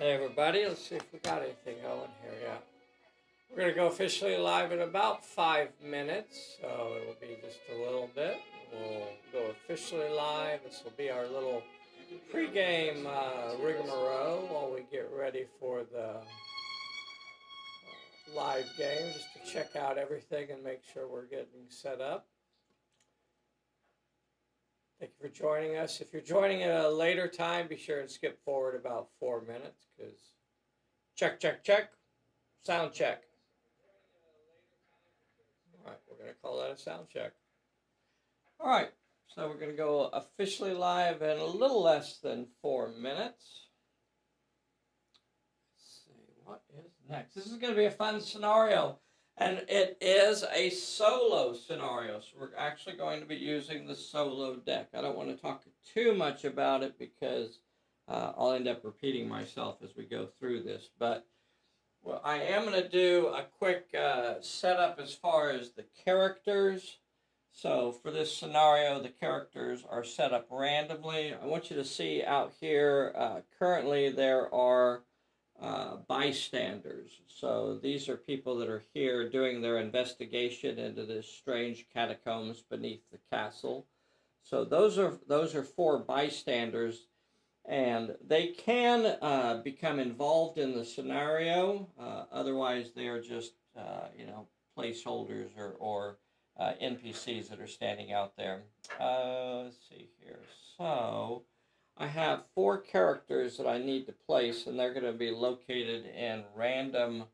Hey everybody, let's see if we got anything going here. Yeah. We're going to go officially live in about 5 minutes, so it will be just a little bit. We'll go officially live. This will be our little pregame rigmarole while we get ready for the live game, just to check out everything and make sure we're getting set up. Thank you for joining us. If you're joining at a later time, be sure and skip forward about 4 minutes, because check, sound check. All right, we're going to call that a sound check. All right, so we're going to go officially live in a little less than 4 minutes. Let's see, what is next? This is going to be a fun scenario, and it is a solo scenario, so we're actually going to be using the solo deck. I don't want to talk too much about it because I'll end up repeating myself as we go through this, but well, I am going to do a quick setup as far as the characters. So for this scenario, the characters are set up randomly. I want you to see out here, currently there are bystanders. So these are people that are here doing their investigation into this strange catacombs beneath the castle. So those are 4 bystanders. And they can become involved in the scenario. Otherwise, they are just, placeholders or NPCs that are standing out there. Let's see here. So, I have 4 characters that I need to place, and they're going to be located in random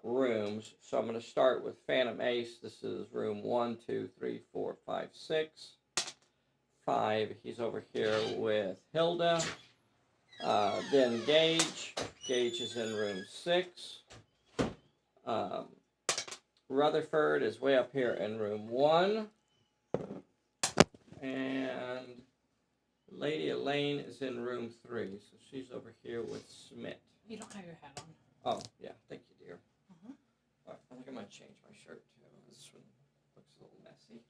rooms. So, I'm going to start with Phantom Ace. This is room 1, 2, 3, 4, 5, 6. 5, he's over here with Hilda. Then Gage. Gage is in room 6. Rutherford is way up here in room 1. And Lady Elaine is in room 3. So she's over here with Smith. You don't have your hat on. Oh, yeah. Thank you, dear. All right, I think I'm going to change my shirt, too. This one looks a little messy.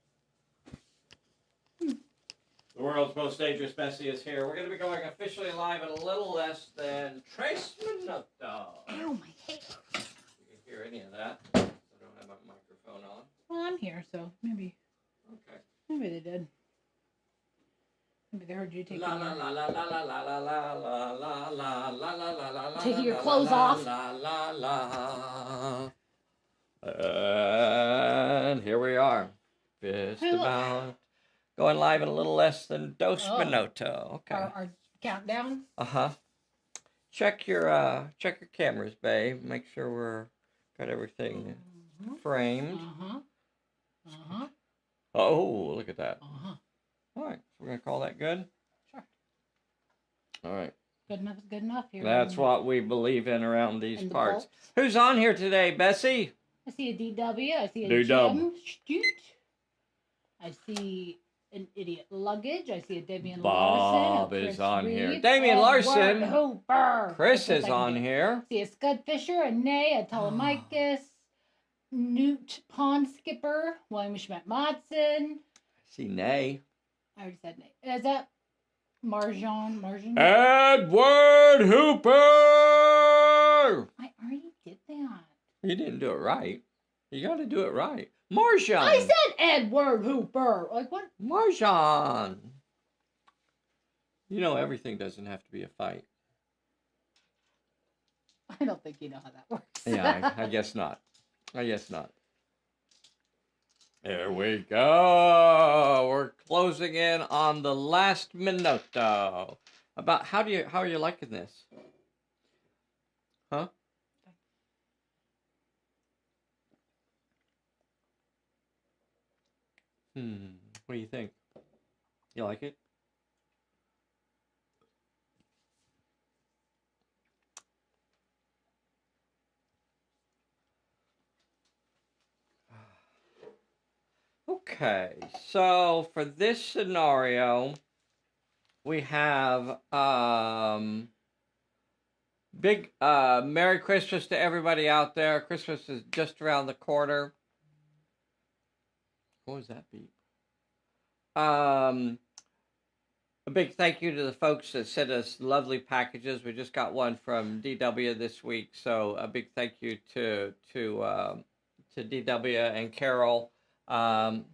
The world's most dangerous Bessie is here. We're going to be going officially live in a little less than 3 minutos. Ow, my hair. You can hear any of that. I don't have my microphone on. Well, I'm here, so maybe. Okay. Maybe they did. Maybe they heard you taking your clothes off. And here we are. Fist about. Going live in a little less than 2 minutos. Okay. Our countdown. Check your cameras, babe. Make sure we're got everything framed. Oh, look at that. All right, so we're gonna call that good. Sure. All right. Good enough is good enough here. That's what we believe in around these parts. Who's on here today, Bessie? I see a DW. I see a DW. Jim. I see an Idiot Luggage. I see a Damian Bob Larson. is on here. Damian Larson. Hooper. Chris is on here. I see a Scud Fisher, a Nay, a Telemachus, Newt Pond Skipper, William Schmidt Matson. I see Nay. I already said Nay. Is that Marjan? Edward Hooper! I already did that. You didn't do it right. You got to do it right. Marjan. I said Edward Hooper. Like what? Marjan. You know everything doesn't have to be a fight. I don't think you know how that works. Yeah, I guess not. I guess not. There we go. We're closing in on the last minuto. About how are you liking this? Huh? What do you think? You like it? Okay, so for this scenario, we have big Merry Christmas to everybody out there. Christmas is just around the corner. What was that beep? A big thank you to the folks that sent us lovely packages. We just got one from DW this week, so a big thank you to DW and Carol um,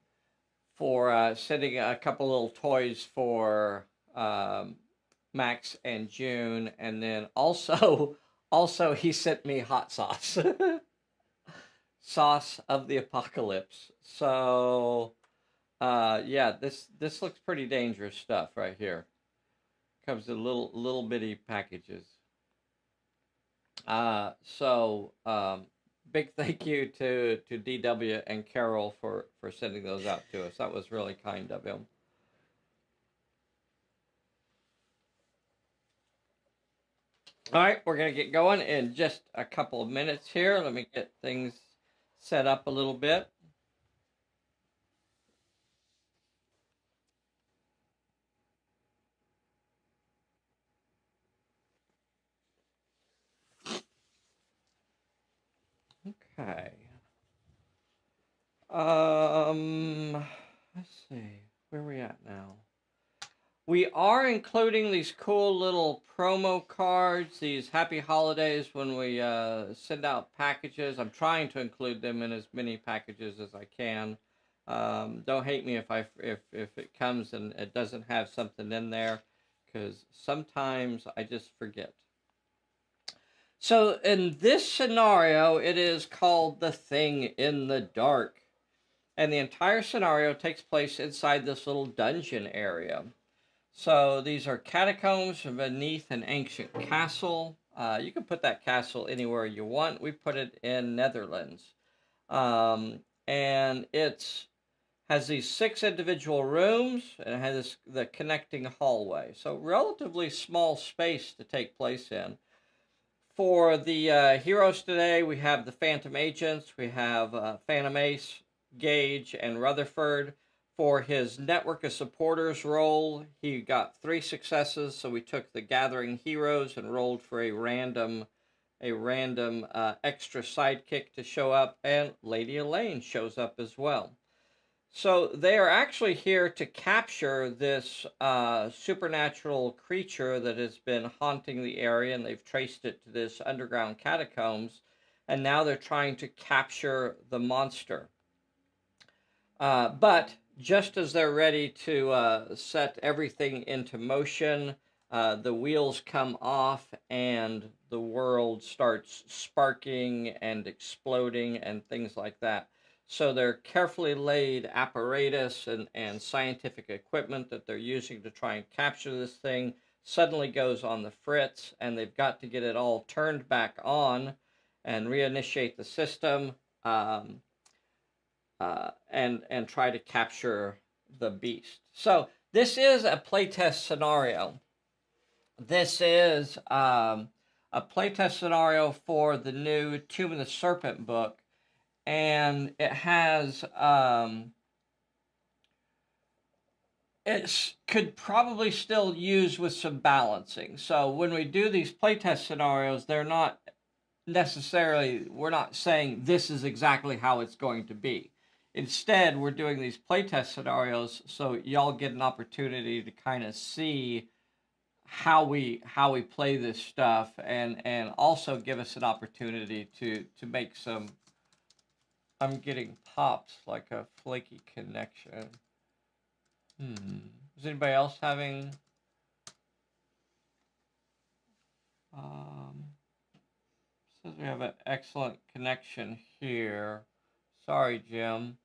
for sending a couple little toys for Max and June, and then also he sent me hot sauce, sauce of the apocalypse. So yeah, this looks pretty dangerous stuff right here. Comes in little bitty packages. So big thank you to DW and Carol for sending those out to us. That was really kind of him. All right, we're going to get going in just a couple of minutes here. Let me get things set up a little bit. Okay. Let's see. Where are we at now? We are including these cool little promo cards, these happy holidays when we send out packages. I'm trying to include them in as many packages as I can. Don't hate me if it comes and it doesn't have something in there, because sometimes I just forget. So in this scenario, it is called The Thing in the Dark. And the entire scenario takes place inside this little dungeon area. So these are catacombs beneath an ancient castle. You can put that castle anywhere you want. We put it in Netherlands. And it has these 6 individual rooms, and it has the connecting hallway. So relatively small space to take place in. For the heroes today, we have the Phantom Agents. We have Phantom Ace, Gage, and Rutherford. For his Network of Supporters role, he got 3 successes, so we took the Gathering Heroes and rolled for a random extra sidekick to show up, and Lady Elaine shows up as well. So they are actually here to capture this supernatural creature that has been haunting the area, and they've traced it to this underground catacombs, and now they're trying to capture the monster. But just as they're ready to set everything into motion, the wheels come off and the world starts sparking and exploding and things like that. So their carefully laid apparatus and scientific equipment that they're using to try and capture this thing suddenly goes on the fritz, and they've got to get it all turned back on and reinitiate the system. And try to capture the beast. So this is a playtest scenario. This is a playtest scenario for the new Tomb of the Serpent book, and it has it could probably still use with some balancing. So when we do these playtest scenarios, they're not necessarily, we're not saying this is exactly how it's going to be. Instead, we're doing these playtest scenarios so y'all get an opportunity to kind of see how we play this stuff, and also give us an opportunity to make some. I'm getting pops like a flaky connection. Is anybody else having? Says we have an excellent connection here. Sorry, Jim.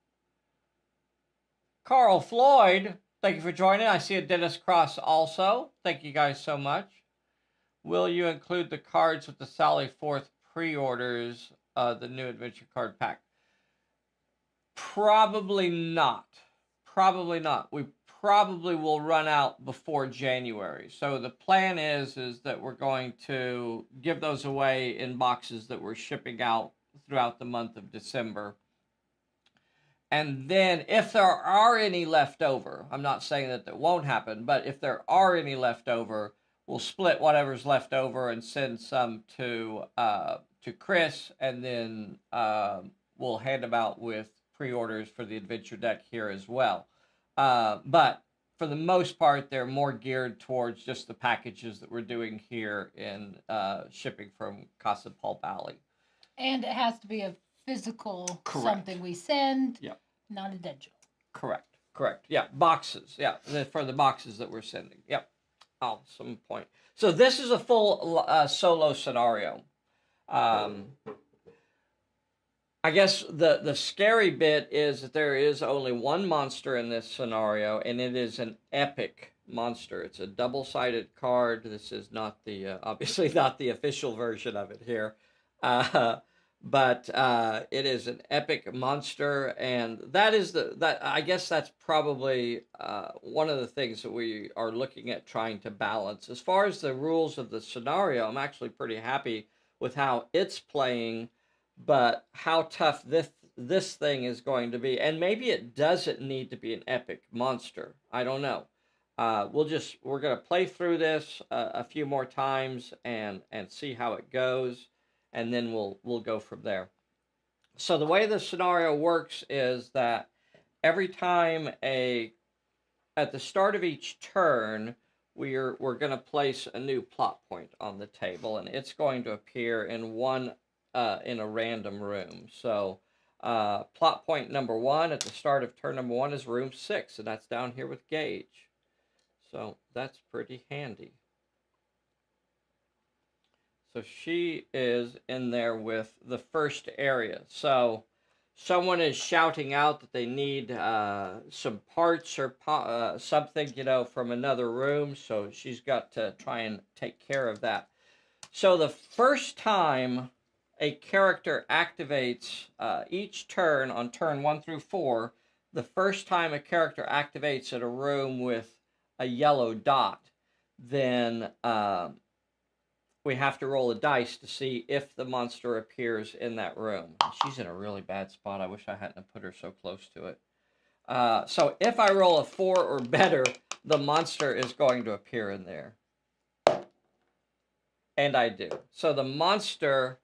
Carl Floyd, thank you for joining. I see a Dennis Cross also. Thank you guys so much. Will you include the cards with the Sally Forth pre-orders, the new adventure card pack? Probably not. Probably not. We probably will run out before January. So the plan is that we're going to give those away in boxes that we're shipping out throughout the month of December. And then if there are any left over, I'm not saying that won't happen, but if there are any left over, we'll split whatever's left over and send some to Chris, and then we'll hand them out with pre-orders for the adventure deck here as well. But for the most part, they're more geared towards just the packages that we're doing here in shipping from Casa Pulp Alley. And it has to be a physical Correct. something we send, Yep. not a digital. Correct. Yeah, boxes. Yeah, for the boxes that we're sending. Yep. Awesome point. So this is a full solo scenario. I guess the scary bit is that there is only one monster in this scenario, and it is an epic monster. It's a double-sided card. This is not the obviously not the official version of it here, but it is an epic monster, and that is that. I guess that's probably one of the things that we are looking at trying to balance. As far as the rules of the scenario, I'm actually pretty happy with how it's playing. But how tough this thing is going to be, and maybe it doesn't need to be an epic monster. I don't know. We're gonna play through this a few more times and see how it goes, and then we'll go from there. So the way the scenario works is that every time at the start of each turn, we're going to place a new plot point on the table, and it's going to appear in a random room. So plot point number 1 at the start of turn number 1 is room 6, and that's down here with Gage. So that's pretty handy. So she is in there with the first area. So someone is shouting out that they need some parts or something, from another room. So she's got to try and take care of that. So the first time a character activates each turn on turn 1 through 4, the first time a character activates in a room with a yellow dot, then we have to roll a dice to see if the monster appears in that room. She's in a really bad spot. I wish I hadn't put her so close to it. So if I roll a 4 or better, the monster is going to appear in there. And I do. So the monster...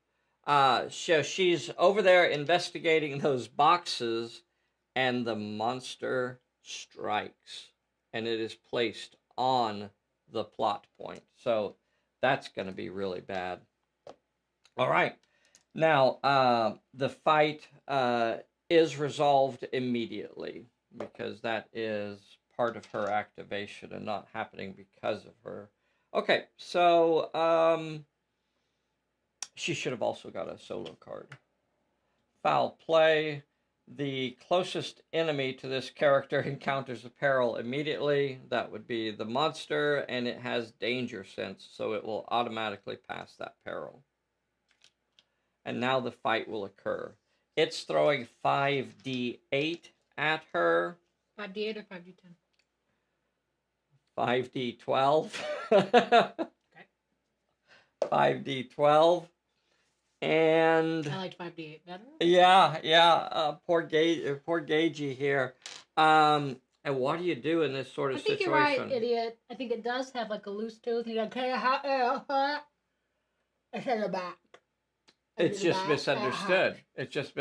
so she's over there investigating those boxes, and the monster strikes, and it is placed on the plot point. So that's going to be really bad. All right. Now, the fight is resolved immediately because that is part of her activation and not happening because of her. Okay, so... she should have also got a solo card. Foul play. The closest enemy to this character encounters a peril immediately. That would be the monster, and it has danger sense, so it will automatically pass that peril. And now the fight will occur. It's throwing 5d8 at her. 5d8 or 5d10? 5d12. Okay. 5d12. And I liked 5d8 better. Yeah. Poor Gagey here. And what do you do in this sort of situation? I think you're right, idiot. I think it does have like a loose tooth. And you're like, hey, it's in the back. It's just misunderstood. It's just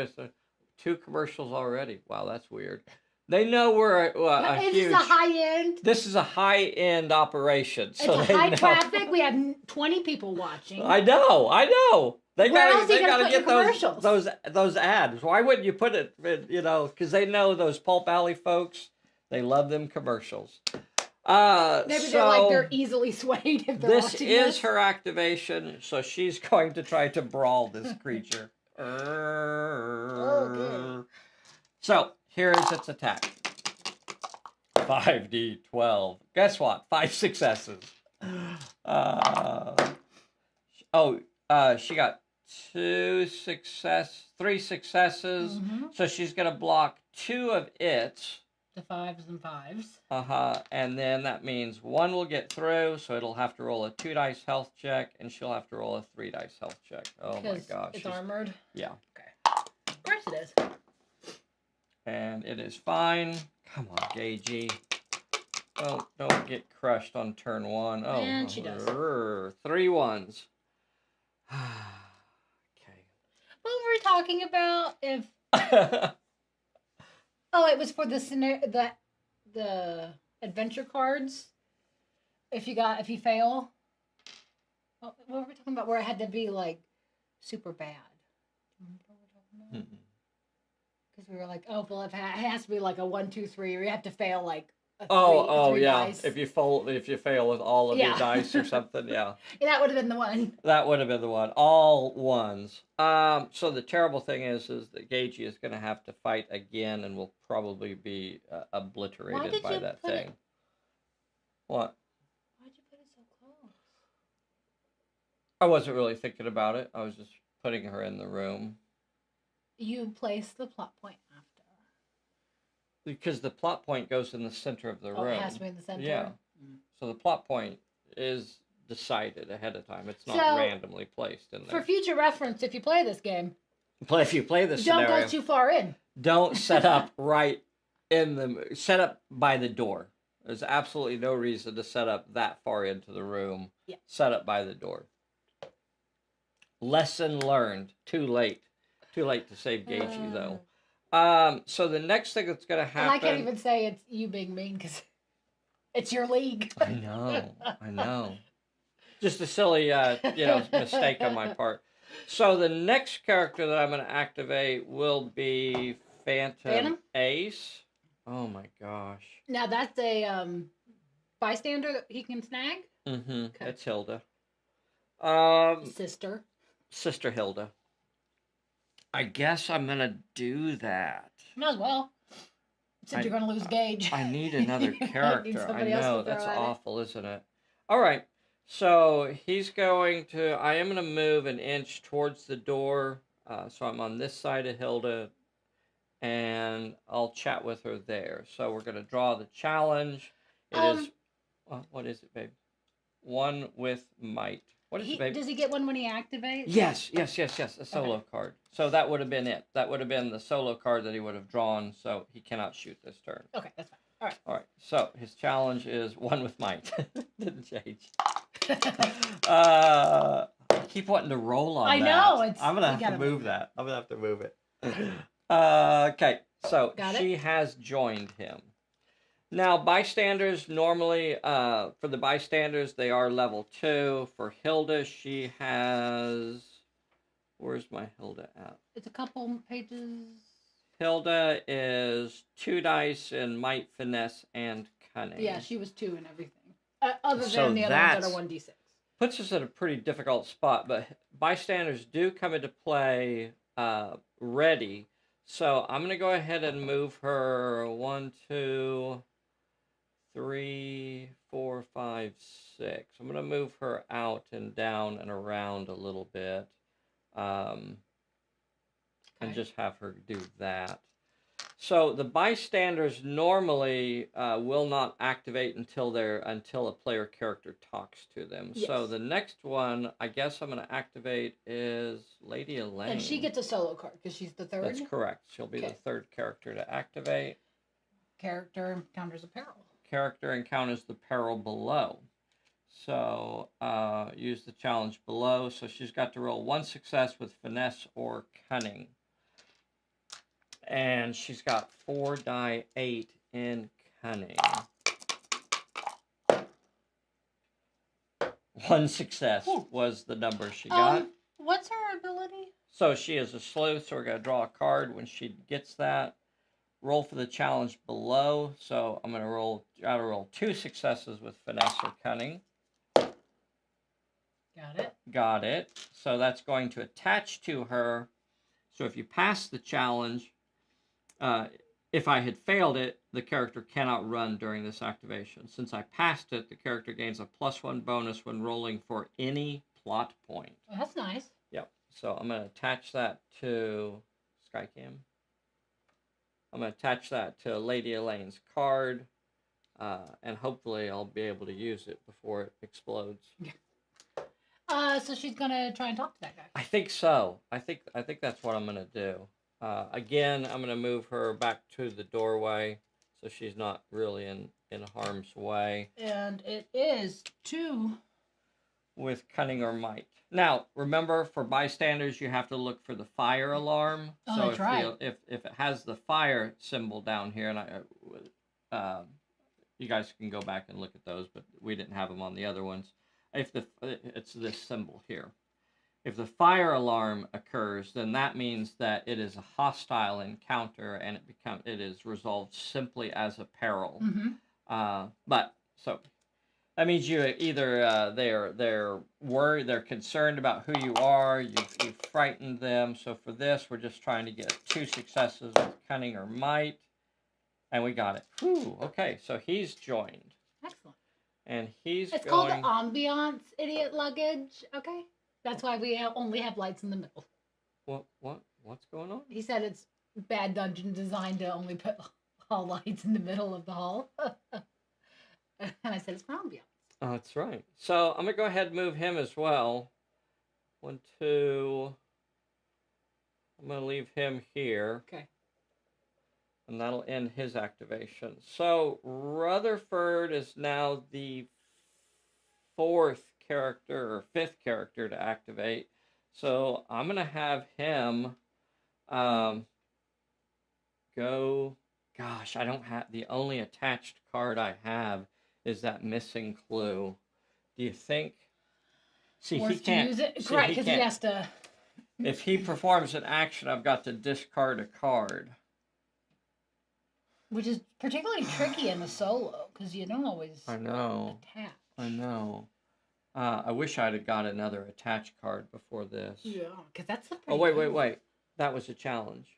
2 commercials already. Wow, that's weird. They know we're a huge... This is a high-end... This is a high-end operation. So it's a high traffic. We have 20 people watching. I know. They gotta get those ads. Why wouldn't you put it, because they know those Pulp Alley folks, they love them commercials. Maybe they're easily swayed if they're watching this. This is her activation, so she's going to try to brawl this creature. Okay. So, here is its attack. 5d12. Guess what? 5 successes. She got 3 successes. Mm-hmm. So she's going to block 2 of its. The 5s and 5s. And then that means 1 will get through, so it'll have to roll a 2 dice health check, and she'll have to roll a 3 dice health check. Oh my gosh. It's armored? Yeah. Okay. Of course it is. And it is fine. Come on, Gagey. Don't get crushed on turn 1. Oh, and she does. 3 ones. Okay. What were we talking about? If it was for the adventure cards. If you fail, what were we talking about? Where it had to be like super bad. Remember what we're talking about? Because we were like, oh well, it has to be like a 1, 2, 3, or you have to fail like a three yeah. dice. If you fail with all of your dice or something, yeah. That would have been the one. That would have been the one. All ones. So the terrible thing is that Gagey is going to have to fight again, and will probably be obliterated by that thing. What? Why'd you put it so close? I wasn't really thinking about it. I was just putting her in the room. You place the plot point after. Because the plot point goes in the center of the room. It has to be in the center? Yeah. So the plot point is decided ahead of time. It's not randomly placed in there. For future reference, if you play this game, if you play this scenario, don't go too far in. Don't set up set up by the door. There's absolutely no reason to set up that far into the room. Yeah. Set up by the door. Lesson learned. Too late. Too late to save Gagey, though. So the next thing that's going to happen... And I can't even say it's you being mean, because it's your league. I know. Just a silly, mistake on my part. So the next character that I'm going to activate will be Phantom Ace. Oh my gosh. Now that's a bystander that he can snag? Mm-hmm. Okay. That's Hilda. Sister Hilda. I guess I'm going to do that. Might as well. Since you're going to lose Gage. I need another character. I know, that's awful, isn't it? All right. So he's going to... I am going to move an inch towards the door. So I'm on this side of Hilda. And I'll chat with her there. So we're going to draw the challenge. It is... what is it, babe? One with might. What is it, babe? Does he get one when he activates? Yes. A solo card. So that would have been it. That would have been the solo card that he would have drawn. So he cannot shoot this turn. Okay, that's fine. All right. So his challenge is one with might. Didn't change. I keep wanting to roll on that. I know. I'm going to have to move that. I'm going to have to move it. Okay. So she has joined him. Now, bystanders, normally, for the bystanders, they are level 2. For Hilda, she has... Where's my Hilda at? It's a couple pages. Hilda is 2 dice in might, finesse, and cunning. Yeah, she was 2 in everything. Other than the other ones that are 1d6. Puts us in a pretty difficult spot, but bystanders do come into play ready. So I'm going to go ahead and move her 1, 2, 3, 4, 5, 6. I'm going to move her out and down and around a little bit. And just have her do that. So the bystanders normally will not activate until a player character talks to them. Yes. So the next one, I guess I'm going to activate is Lady Elaine. And she gets a solo card because she's the third? That's correct. She'll be the third character to activate. Character encounters a peril. Character encounters the peril below. So use the challenge below. So she's got to roll 1 success with finesse or cunning. And she's got 4 die 8 in cunning. 1 success was the number she got. What's her ability? So she is a sleuth, so we're going to draw a card when she gets that. Roll for the challenge below. So I'm going to roll 2 successes with finesse or cunning. Got it. So that's going to attach to her. So if you pass the challenge, if I had failed it, the character cannot run during this activation. Since I passed it, the character gains a +1 bonus when rolling for any plot point. Well, that's nice. Yep. So I'm going to attach that to Skycam. I'm going to attach that to Lady Elaine's card, and hopefully I'll be able to use it before it explodes. Yeah. So she's going to try and talk to that guy. I think so. I think that's what I'm going to do. Again, I'm going to move her back to the doorway so she's not really in harm's way. And it is 2. With cunning or might. Now, remember, for bystanders, you have to look for the fire alarm. Oh, so that's right. If it has the fire symbol down here, and you guys can go back and look at those, but we didn't have them on the other ones. It's this symbol here. If the fire alarm occurs, then that means that it is a hostile encounter, and it is resolved simply as a peril. But so that means you either they're worried, they're concerned about who you are, you've frightened them. So for this, we're just trying to get 2 successes with cunning or might, and we got it. Whew, okay, so he's joined. Excellent. And he's It's called ambiance, idiot luggage. Okay, that's why we only have lights in the middle. What's going on? He said it's bad dungeon design to only put hall lights in the middle of the hall. And I said it's for ambiance. Oh, that's right. So I'm gonna go ahead and move him as well. 1, 2. I'm gonna leave him here. Okay. And that'll end his activation. So Rutherford is now the 4th character or 5th character to activate. So I'm going to have him go. Gosh, I don't have. The only attached card I have is that missing clue. Do you think? See, he can't use it. Right, because he has to. If he performs an action, I've got to discard a card. Which is particularly tricky in a solo, because you don't always attach. I know. I wish I'd have got another attach card before this. Yeah, because that's a Oh, wait. That was a challenge.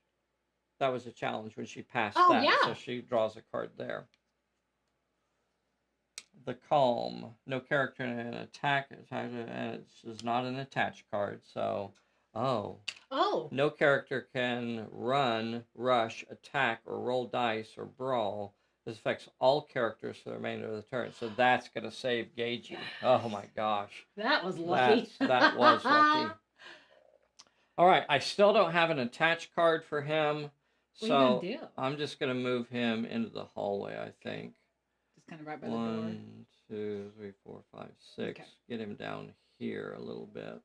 That was a challenge when she passed that. Yeah. So she draws a card there. The Calm. No character in an attack. And it's not an attach card, so... Oh. No character can run, rush, attack, or roll dice or brawl. This affects all characters for the remainder of the turn. So that's going to save Gagey. Oh my gosh. That was lucky. That was lucky. All right. I still don't have an attach card for him. What are you going to do? I'm just going to move him into the hallway, I think. Just kind of right by the door. 1, 2, 3, 4, 5, 6. Okay. Get him down here a little bit.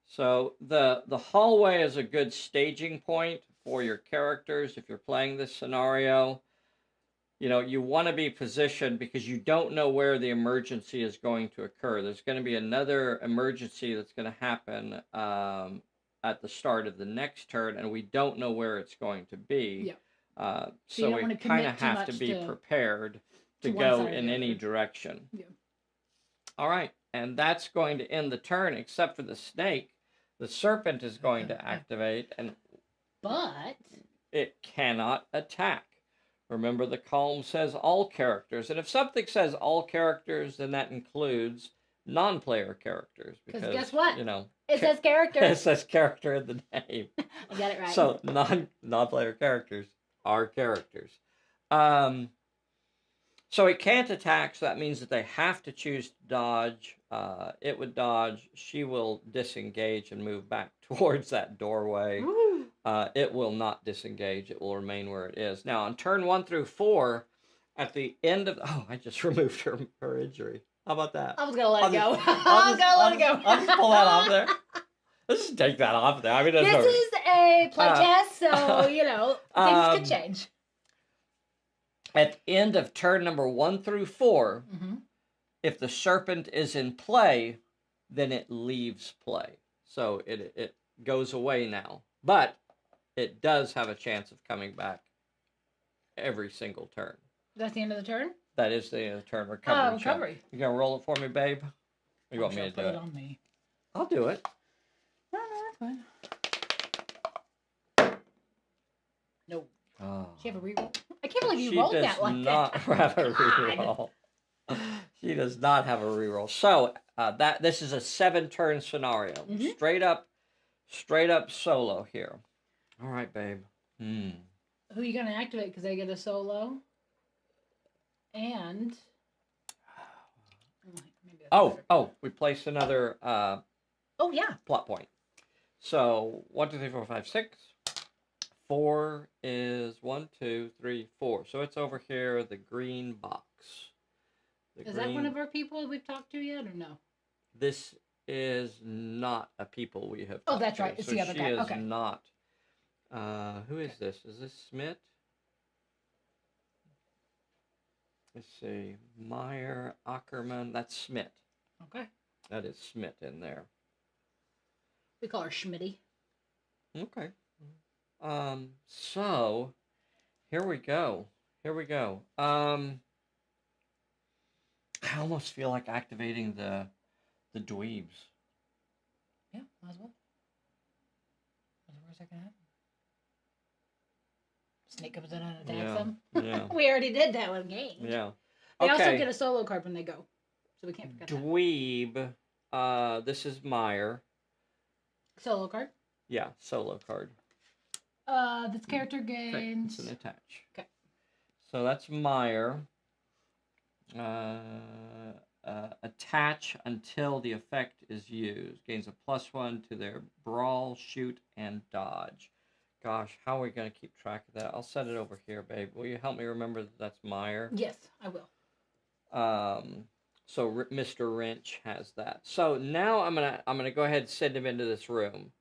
So the hallway is a good staging point for your characters if you're playing this scenario. You know, you want to be positioned because you don't know where the emergency is going to occur. There's going to be another emergency that's going to happen at the start of the next turn, and we don't know where it's going to be. Yeah. So we kind of have to be prepared to go in any direction. Yeah. All right, and that's going to end the turn, except for the snake. The serpent is going to activate, but it cannot attack. Remember, the Calm says all characters, and if something says all characters, then that includes non-player characters. Because guess what? You know, it says character. It says character in the name. I got it right. So non-player characters are characters. So it can't attack, so that means that they have to choose to dodge. It would dodge. She will disengage and move back towards that doorway. It will not disengage. It will remain where it is. Now, on turn 1 through 4, at the end of... Oh, I just removed her injury. How about that? I was going to let it go. I was going to let it go. I'll just pull that off there. Let's just take that off there. I mean, this is a playtest, so, you know, things could change. At the end of turn number 1 through 4, if the serpent is in play, then it leaves play. So it goes away now. But it does have a chance of coming back every single turn. That's the end of the turn? That is the end of the turn. Recovery. Recovery. You going to roll it for me, babe? Or you want me to do it? On me. I'll do it. No, that's fine. No. Oh. She have a reroll? I can't believe you rolled that like that. She does not have a reroll. She does not have a reroll. So this is a 7-turn scenario. Straight up solo here. All right, babe. Who are you going to activate? Because they get a solo. And... we placed another plot point. So 1, 2, 3, 4, 5, 6. 4 is 1, 2, 3, 4. So it's over here, the green box. That one of our people we've talked to yet, or no? This is not a people we have talked to. Oh, that's right. It's the other guy. Okay. She is not. Who is this? Is this Smith? let's see, Meyer, Ackerman, that's Schmidt. Okay. That is Schmidt in there. We call her Schmitty. Okay. So, here we go. Here we go. I almost feel like activating the dweebs. Yeah, might as well. Where's that gonna happen? Snake comes in and attacks them. Yeah. We already did that one game. Yeah. They Okay. also get a solo card when they go, so we can't forget that. Dweeb. This is Meyer. Solo card. Yeah, solo card. This character gains. It's an attach. Okay. So that's Meyer. Attach until the effect is used. Gains a +1 to their brawl, shoot, and dodge. Gosh, how are we going to keep track of that? I'll set it over here, babe. Will you help me remember that that's Meyer? Yes, I will. So Mr. Wrench has that. So now I'm gonna go ahead and send him into this room.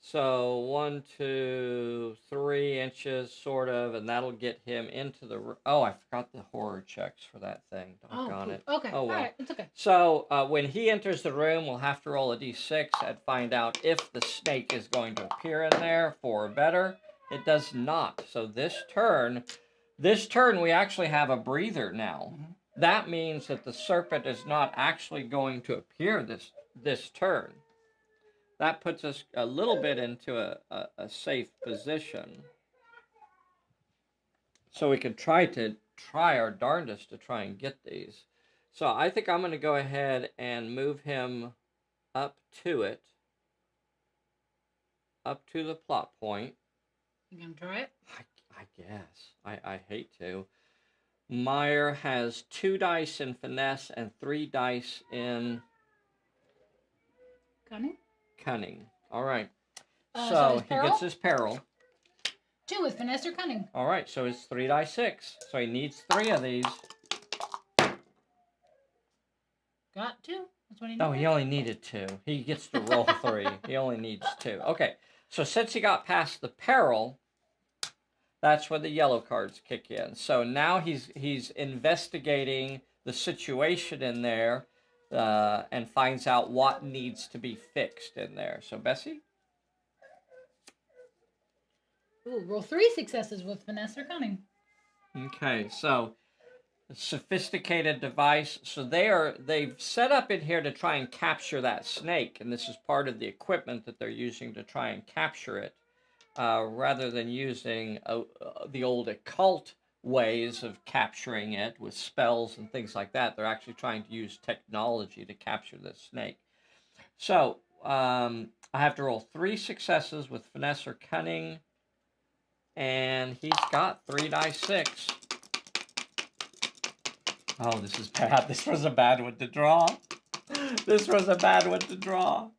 So 1, 2, 3 inches, sort of, and that'll get him into the room. Oh, I forgot the horror checks for that thing. Doggone it. Okay. Oh, well. All right. It's okay. So when he enters the room, we'll have to roll a d6 and find out if the snake is going to appear in there for better. It does not. So this turn we actually have a breather now. Mm-hmm. That means that the serpent is not actually going to appear this turn. That puts us a little bit into a safe position. So we can try our darndest to try and get these. So I think I'm going to go ahead and move him up to it. Up to the plot point. You gonna try it? I guess. I hate to. Meyer has 2 dice in finesse and 3 dice in cunning. All right. So he gets his peril. 2 with finesse or cunning. All right. So it's 3 die 6. So he needs 3 of these. Got 2. That's what he needed. Oh, he only needed 2. He gets to roll 3. He only needs 2. Okay. So since he got past the peril, that's where the yellow cards kick in. So now he's investigating the situation in there and finds out what needs to be fixed in there. So, Bessie? Ooh, roll 3 successes with finesse or cunning. Okay, so sophisticated device. So they've set up in here to try and capture that snake, and this is part of the equipment that they're using to try and capture it. Rather than using the old occult ways of capturing it with spells and things like that, they're actually trying to use technology to capture this snake. So I have to roll 3 successes with finesse or cunning, and he's got 3 die 6. Oh, this is bad. This was a bad one to draw. This was a bad one to draw.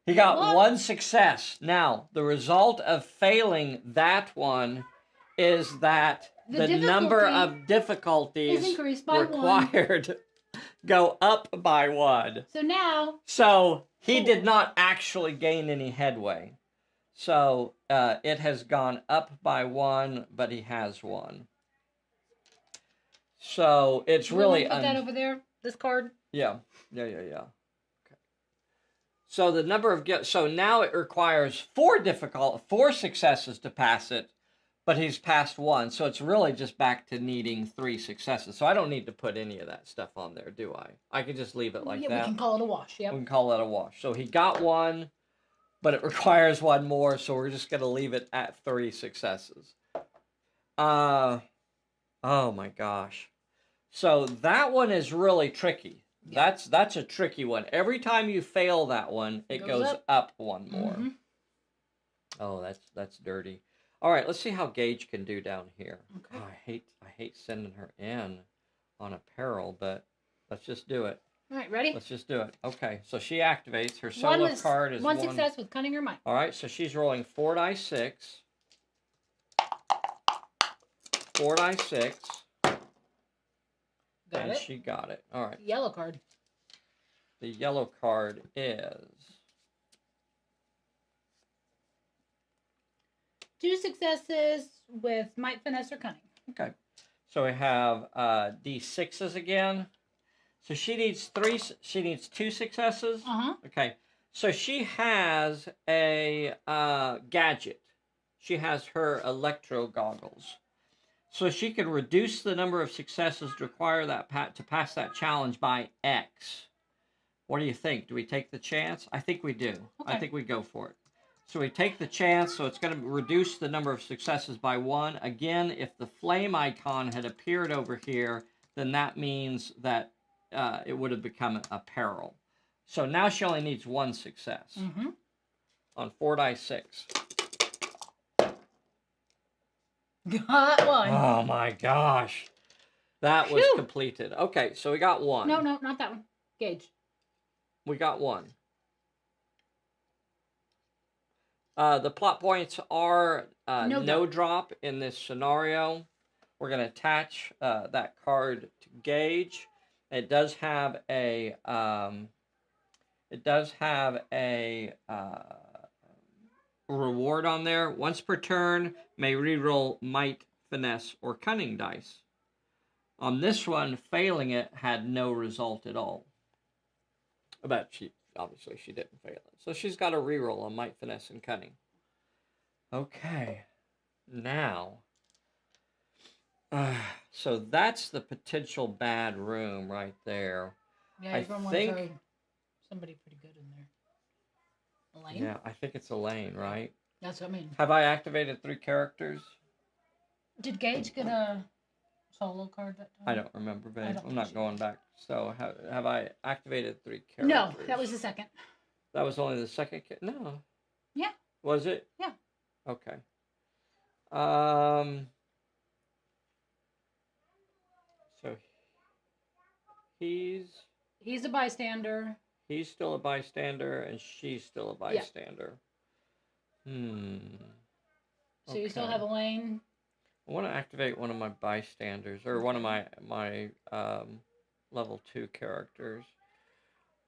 He got 1 success. Now, the result of failing that one is that the number of difficulties required go up by 1. So now... So, he did not actually gain any headway. So, it has gone up by 1, but he has 1. So, it's really... Put that over there, this card? Yeah. So the number of so now it requires 4 successes to pass it, but he's passed 1, so it's really just back to needing 3 successes. So I don't need to put any of that stuff on there, do I? I can just leave it like that. We can call it a wash. Yep. We can call it a wash. So he got 1, but it requires 1 more, so we're just gonna leave it at 3 successes. Oh my gosh. So that one is really tricky. Yeah. That's a tricky one. Every time you fail that one, it goes up 1 more. Mm-hmm. Oh, that's dirty. All right, let's see how Gage can do down here. Okay. Oh, I hate sending her in on a peril, but let's just do it. All right, ready? Let's just do it. Okay, so she activates. Her solo card is 1 success with cunning or might. All right, so she's rolling 4 die 6. 4 die 6. And she got it. All right. Yellow card. The yellow card is 2 successes with might, finesse, or cunning. Okay. So we have D6s again. So she needs three. She needs 2 successes. Okay. So she has a gadget. She has her electro goggles. So she can reduce the number of successes to require that to pass that challenge by X. What do you think? Do we take the chance? I think we do. Okay. I think we go for it. So we take the chance, so it's going to reduce the number of successes by 1. Again, if the flame icon had appeared over here, then that means that it would have become a peril. So now she only needs 1 success. On 4 die 6. Got 1. Oh my gosh. That was completed. Okay, so we got 1. No, not that one. Gauge. We got 1. The plot points are no drop in this scenario. We're going to attach that card to Gauge. It does have a reward on there. Once per turn, may reroll Might, Finesse, or Cunning dice. On this one, failing it had no result at all. But obviously she didn't fail it. So she's got a reroll on Might, Finesse, and Cunning. Okay. Now. So that's the potential bad room right there. Yeah, you're going to want to throw somebody pretty good in there. Elaine? Yeah, I think it's Elaine, right? That's what I mean. Have I activated 3 characters? Did Gage get a solo card that time? I don't remember, babe. I'm not going back. So have I activated 3 characters? No, that was the second. That was only the second? No. Yeah. Was it? Yeah. Okay. So he's a bystander. He's still a bystander, and she's still a bystander. Yeah. So you still have Elaine. I want to activate one of my bystanders, or one of my level 2 characters.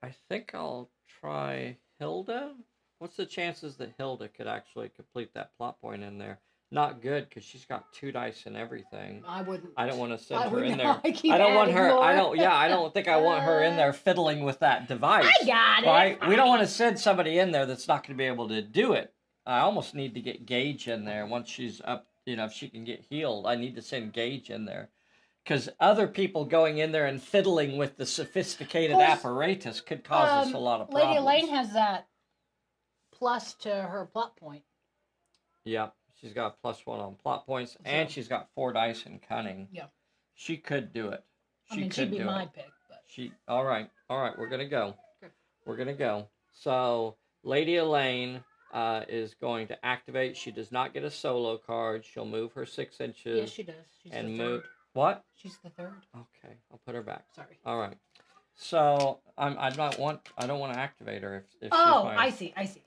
I think I'll try Hilda. What's the chances that Hilda could actually complete that plot point in there? Not good, because she's got 2 dice and everything. I wouldn't. I don't want to send her in there. I don't want her. More. I don't think I want her in there fiddling with that device. I got it. Right? We don't want to send somebody in there that's not going to be able to do it. I almost need to get Gage in there once she's up. If she can get healed, I need to send Gage in there. Because other people going in there and fiddling with the sophisticated apparatus could cause us a lot of problems. Lady Elaine has that plus to her plot point. Yep. She's got +1 on plot points, and she's got 4 dice in Cunning. Yeah. She could do it. She'd be my pick. But... All right. We're going to go. Okay. We're going to go. So, Lady Elaine is going to activate. She does not get a solo card. She'll move her 6 inches. Yes, she does. She's the third. What? She's the 3rd. Okay, I'll put her back. Sorry. All right. So I don't want to activate her if oh, she's I see.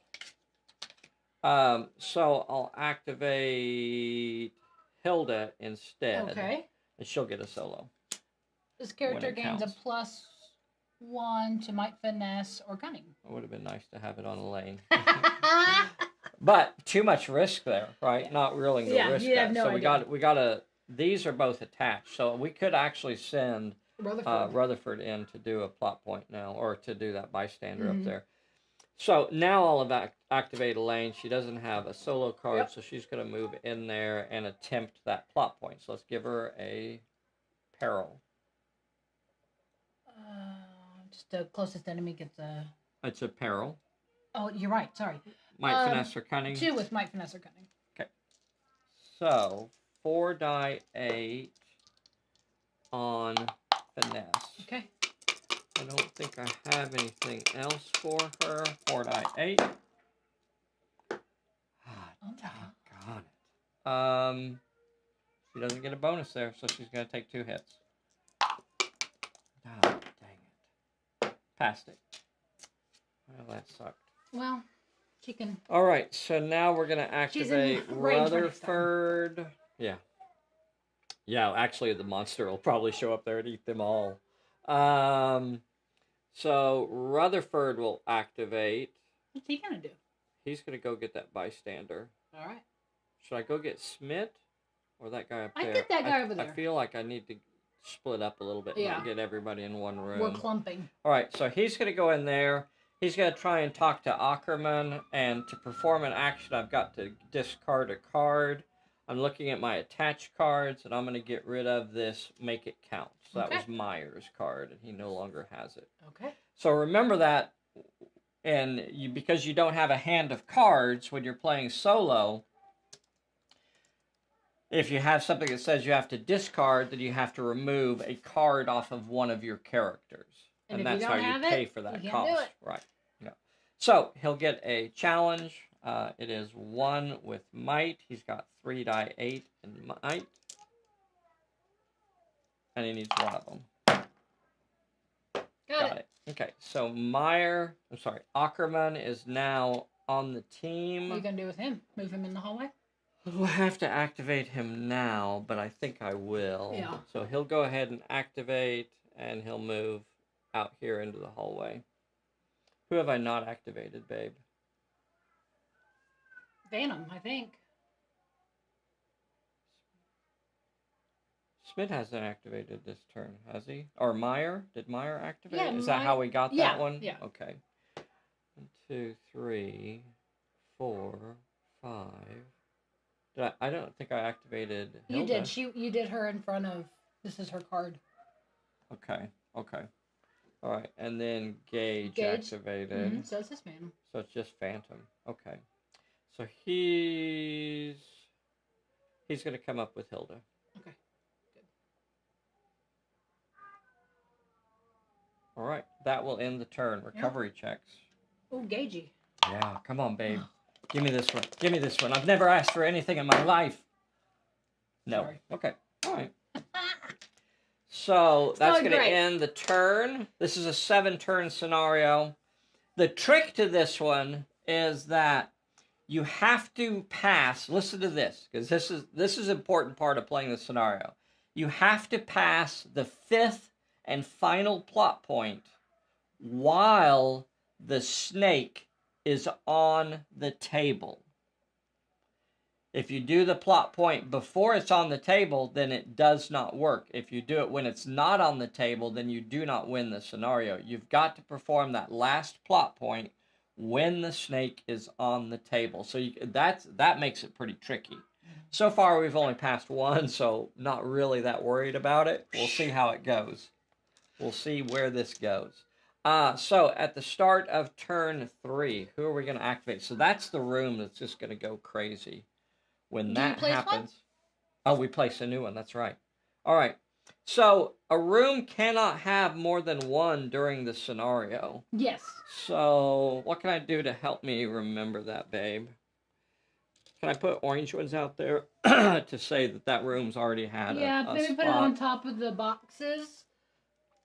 So I'll activate Hilda instead. Okay. And she'll get a solo. This character gains a +1 to Might, Finesse, or Cunning. It would have been nice to have it on Elaine. But too much risk there, right? Yeah. Not willing to risk that. Have no so idea. we got to. These are both attached, so we could actually send Rutherford in to do a plot point now, or to do that bystander up there. So now I'll activate Elaine. She doesn't have a solo card, so she's going to move in there and attempt that plot point. So let's give her a peril. Just the closest enemy gets a... It's a peril. Oh, you're right. Sorry. Might, Finesse, or Cunning. 2 with Might, Finesse, or Cunning. Okay. So 4 die 8 on Finesse. Okay. I don't think I have anything else for her. 4 die 8. Doggone it. She doesn't get a bonus there, so she's going to take 2 hits. Oh, dang it. Passed it. Well, that sucked. Well, she can... All right, so now we're going to activate Rutherford. Yeah. Yeah, actually, the monster will probably show up there and eat them all. So Rutherford will activate. What's he going to do? He's going to go get that bystander. All right. Should I go get Smith? or that guy up I there. get that guy over there. I feel like I need to split up a little bit and get everybody in one room. We're clumping. All right, so he's going to go in there. He's going to try and talk to Ackerman, and to perform an action, I've got to discard a card. I'm looking at my attached cards, and I'm going to get rid of this Make It Count. So that was Meyer's card, and he no longer has it. Okay. So remember that, and because you don't have a hand of cards when you're playing solo, if you have something that says you have to discard, then you have to remove a card off of one of your characters. And that's how you pay for that cost. Right. Yeah. So he'll get a challenge. It is 1 with might. He's got 3 die 8 in might. And he needs one of them. Got it. Okay, so Ackerman is now on the team. What are you going to do with him? Move him in the hallway? We'll have to activate him now, but I think I will. Yeah. So he'll go ahead and activate, and he'll move out here into the hallway. Who have I not activated, babe? Phantom, I think. Smith hasn't activated this turn, has he? Or Meyer? Did Meyer activate? Yeah, Is that how we got that one? Yeah. Okay. 1, 2, 3, 4, 5. I don't think I activated Hilda. You did. You did her in front of. This is her card. Okay. All right, and then Gage activated. Mm-hmm. So it's this Phantom. So it's just Phantom. Okay. So he's going to come up with Hilda. Okay. Good. All right. That will end the turn. Recovery checks. Oh, Gagey. Yeah. Come on, babe. Give me this one. Give me this one. I've never asked for anything in my life. No. Sorry. Okay. All right. So that's going to end the turn. This is a 7-turn scenario. The trick to this one is that you have to pass. Listen to this, because this is an important part of playing the scenario. You have to pass the 5th and final plot point while the snake is on the table. If you do the plot point before it's on the table, then it does not work. If you do it when it's not on the table, then you do not win the scenario. You've got to perform that last plot point when the snake is on the table. So that makes it pretty tricky. So far, we've only passed one, so not really that worried about it. We'll see how it goes. We'll see where this goes. So at the start of turn 3, who are we going to activate? So that's the room that's just going to go crazy. When that happens, we place a new one. That's right. All right. So a room cannot have more than one during the scenario. Yes. So what can I do to help me remember that, babe? Can I put orange ones out there to say that room's already had a maybe spot? Put it on top of the boxes.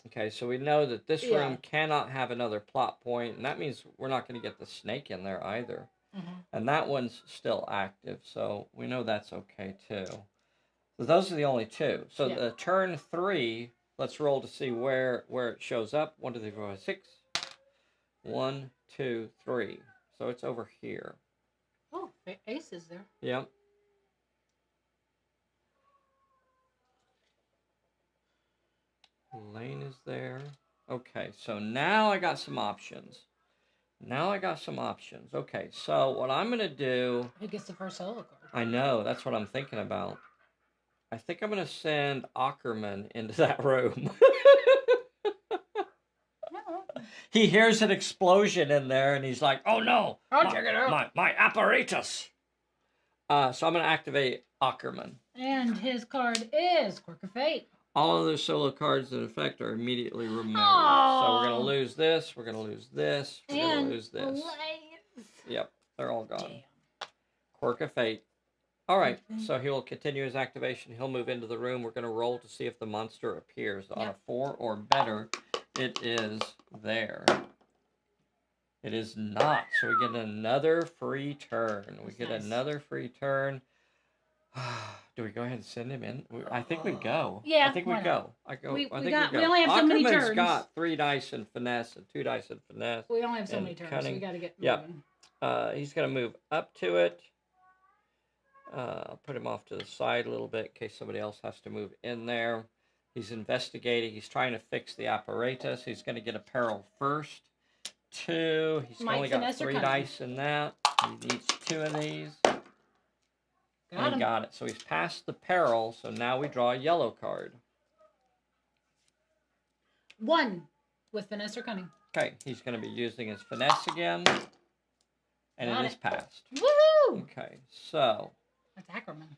Okay, so we know that this room cannot have another plot point, and that means we're not going to get the snake in there either. Mm-hmm. And that one's still active, so we know that's okay too. So those are the only 2. So the turn 3, let's roll to see where it shows up. 1, 2, 3, 4, 5, 6. 1, 2, 3. So it's over here. Oh, Ace is there. Yep. Lane is there. Okay, so now I got some options. Okay, so what I'm going to do... Who gets the first solo card? I know, that's what I'm thinking about. I think I'm going to send Ackerman into that room. He hears an explosion in there, and he's like, oh no! I'll check it out. My apparatus! So I'm going to activate Ackerman. And his card is Quirk of Fate. All other solo cards in effect are immediately removed. Aww. So we're going to lose this, we're going to lose this, we're going to lose this. Yep, they're all gone. Damn. Quirk of Fate. All right, so he will continue his activation. He'll move into the room. We're going to roll to see if the monster appears. On a 4 or better, it is there. It is not. So we get another free turn. Another free turn. Do we go ahead and send him in? I think we go. Yeah, I think we go. We only have so many turns. Ackerman's got 3 dice in finesse and 2 dice in finesse. We only have so many turns, so we got to get moving. He's going to move up to it. I'll put him off to the side a little bit in case somebody else has to move in there. He's investigating. He's trying to fix the apparatus. He's going to get a peril first. 2. He's only got 3 dice in that. He needs 2 of these. And he got it. So he's passed the peril. So now we draw a yellow card. 1 with finesse or cunning. Okay, he's going to be using his finesse again. And it is passed. Woohoo! Okay, so. That's Ackerman.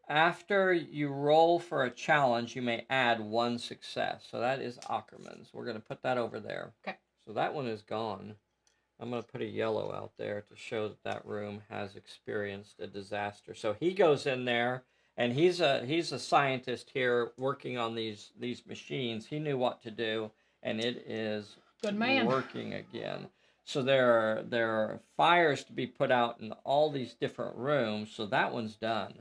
After you roll for a challenge, you may add 1 success. So that is Ackerman's. We're going to put that over there. Okay. So that one is gone. I'm going to put a yellow out there to show that that room has experienced a disaster. So he goes in there, and he's a scientist here working on these machines. He knew what to do, and it is good man working again. So there are fires to be put out in all these different rooms. So that one's done.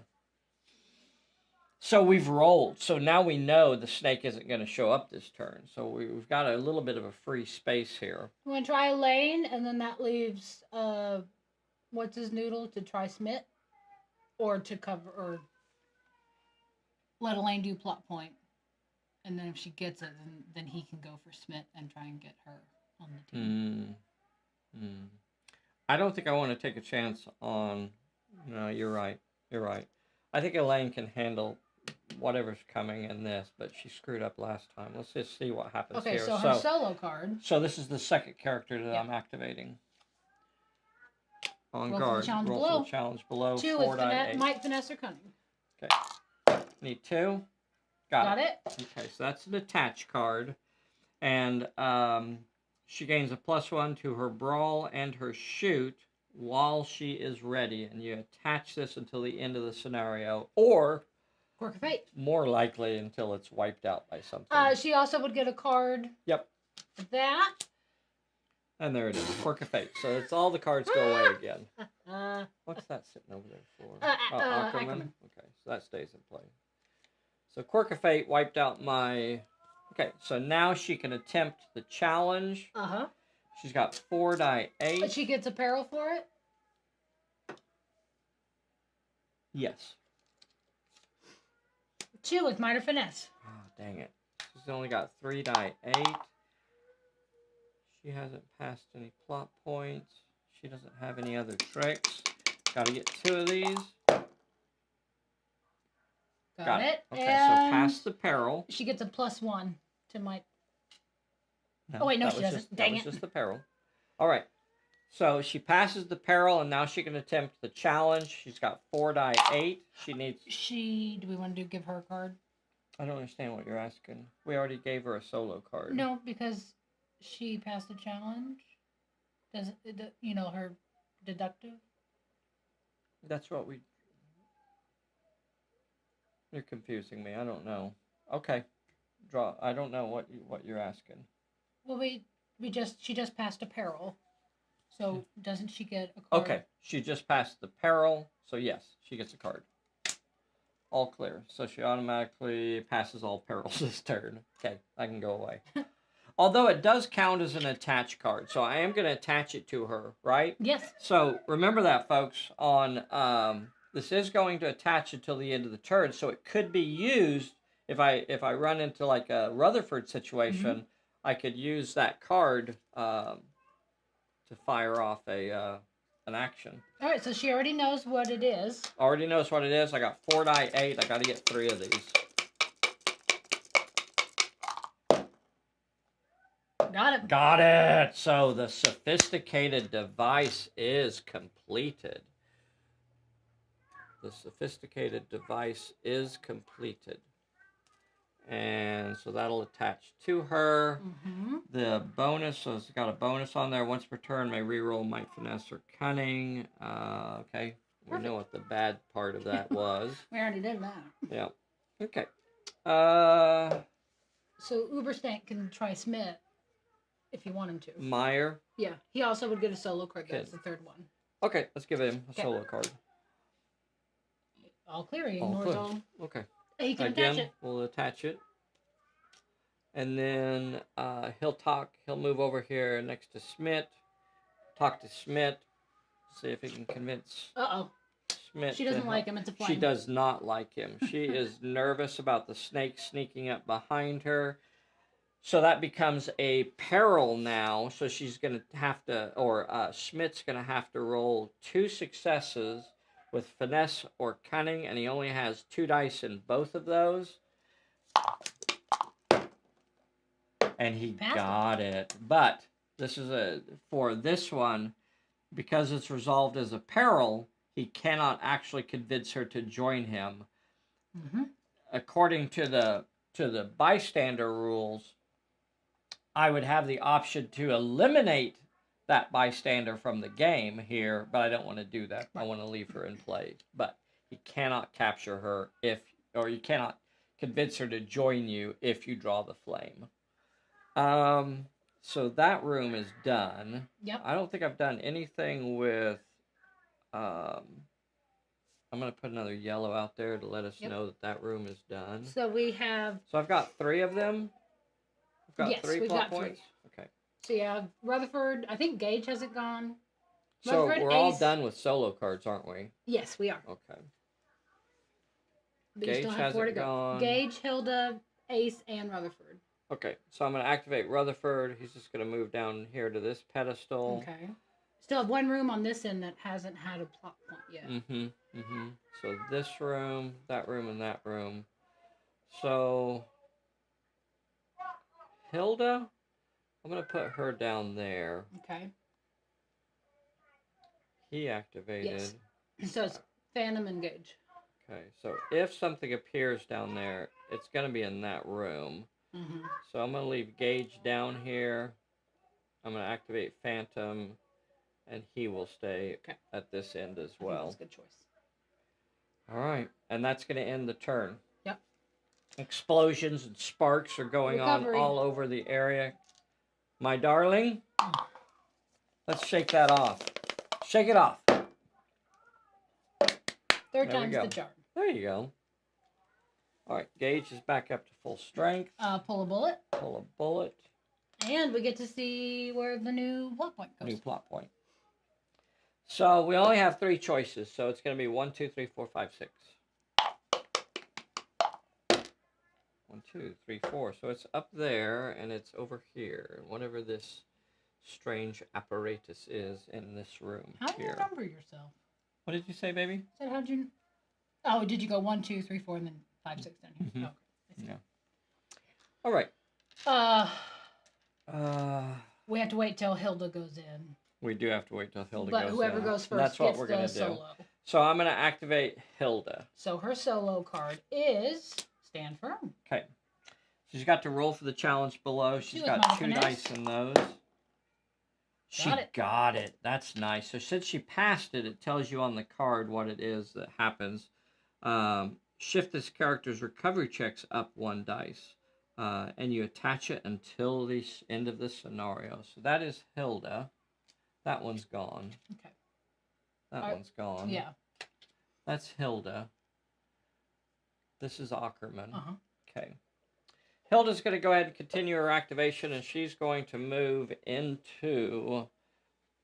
So we've rolled. So now we know the snake isn't going to show up this turn. So we've got a little bit of a free space here. You want to try Elaine, and then that leaves, what's his noodle, to try Smith? Or to cover, or let Elaine do plot point. And then if she gets it, then he can go for Smith and try and get her on the team. I don't think I want to take a chance on... No, you're right. You're right. I think Elaine can handle whatever's coming in this, but she screwed up last time. Let's just see what happens here. Okay, so her solo card. So this is the second character that I'm activating. On guard. Roll for the challenge below. 2 with Mike, finesse, or cunning. Okay. Need 2. Got it. Okay, so that's an attach card. And she gains a +1 to her brawl and her shoot while she is ready. And you attach this until the end of the scenario. Or... Quirk of Fate. More likely until it's wiped out by something. She also would get a card. Yep. That. And there it is. Quirk of Fate. So it's all the cards go away again. What's that sitting over there for? Ackerman. Okay, so that stays in play. So Quirk of Fate wiped out my... Okay, so now she can attempt the challenge. Uh-huh. She's got 4 die 8. But she gets a peril for it? Yes. 2 with minor finesse. Oh, dang it. She's only got 3 die 8. She hasn't passed any plot points. She doesn't have any other tricks. Got to get 2 of these. Got it. Okay, so pass the peril. She gets a +1 to my... No, oh, wait, no, she doesn't. Dang it. That was just the peril. All right. So she passes the peril, and now she can attempt the challenge. She's got 4 die 8. She needs... Do we want to give her a card? I don't understand what you're asking. We already gave her a solo card. No, because she passed the challenge. Does it, her deductive? That's what we... You're confusing me. I don't know. Okay. Draw. I don't know what you're asking. Well, she just passed a peril. So doesn't she get a card? Okay, she just passed the peril, so yes, she gets a card. All clear. So she automatically passes all perils this turn. Okay, I can go away. Although it does count as an attach card, so I am going to attach it to her, right? Yes. So remember that, folks. On this is going to attach until the end of the turn, so it could be used if I run into like a Rutherford situation. I could use that card. To fire off an action. All right, so she already knows what it is. Already knows what it is. I got 4 die 8. I got to get 3 of these. Got it. Got it. So the sophisticated device is completed. The sophisticated device is completed. And so that'll attach to her. The bonus, so it's got a bonus on there. Once per turn, may reroll might, finesse, or cunning. Okay. We know what the bad part of that was. We already did that. Yeah. Okay. So Uberstank can try Smith if you want him to. Meyer. Yeah. He also would get a solo card. That's the 3rd one. Okay. Let's give him a solo card. All clear. He ignores all. Okay. He can attach it. We'll attach it. And then he'll move over here next to Smith. Talk to Smith. See if he can convince Schmidt. She doesn't like him. It's a flame. She does not like him. She is nervous about the snake sneaking up behind her. So that becomes a peril now. So she's going to have to, or Schmidt's going to have to roll 2 successes with finesse or cunning, and he only has 2 dice in both of those. And he got it. But this is for this one, because it's resolved as a peril, he cannot actually convince her to join him. Mm-hmm. According to the bystander rules, I would have the option to eliminate that bystander from the game here, but I don't want to do that. I want to leave her in play. But he cannot capture her or you cannot convince her to join you if you draw the flame. So that room is done. Yep. I don't think I've done anything with. I'm going to put another yellow out there to let us know that room is done. So we have. So I've got 3 of them. I've got 3 we've plot got points. 3. Okay. So yeah, Rutherford. I think Gage hasn't gone. So Rutherford, we're all done with solo cards, aren't we? Yes, we are. Okay. But Gage you still have 4 to go. gone. Gage, Hilda, Ace, and Rutherford. Okay, so I'm going to activate Rutherford. He's just going to move down here to this pedestal. Okay. Still have 1 room on this end that hasn't had a plot point yet. So this room, and that room. So Hilda, I'm going to put her down there. Okay. He activated. Yes. So it's Phantom and Gage. Okay, so if something appears down there, it's going to be in that room. So I'm going to leave Gage down here. I'm going to activate Phantom, and he will stay at this end as well. That's a good choice. All right, and that's going to end the turn. Yep. Explosions and sparks are going on all over the area. My darling, let's shake that off. Shake it off. Third time's the charm. There you go. All right, Gage is back up to full strength. Pull a bullet. Pull a bullet. And we get to see where the new plot point goes. New plot point. So we only have 3 choices. So it's going to be 1, 2, 3, 4, 5, 6. 1, 2, 3, 4. So it's up there and it's over here. Whatever this strange apparatus is in this room. How do you remember yourself? What did you say, baby? I said, how'd you? Oh, did you go 1, 2, 3, 4, and then 5, 6 down here? Okay. Yeah. All right. We have to wait till Hilda goes in. We do have to wait till Hilda goes in. But whoever goes first that's gets what we're going the to do. solo. So I'm going to activate Hilda. So her solo card is Stand Firm. Okay. She's got to roll for the challenge below. She's got 2 dice in those. She got it. That's nice. So since she passed it, it tells you on the card what it is that happens. Shift this character's recovery checks up 1 dice. And you attach it until the end of the scenario. So that is Hilda. That one's gone. Okay. That one's gone. Yeah. That's Hilda. This is Ackerman. Okay. Hilda's going to go ahead and continue her activation, and she's going to move into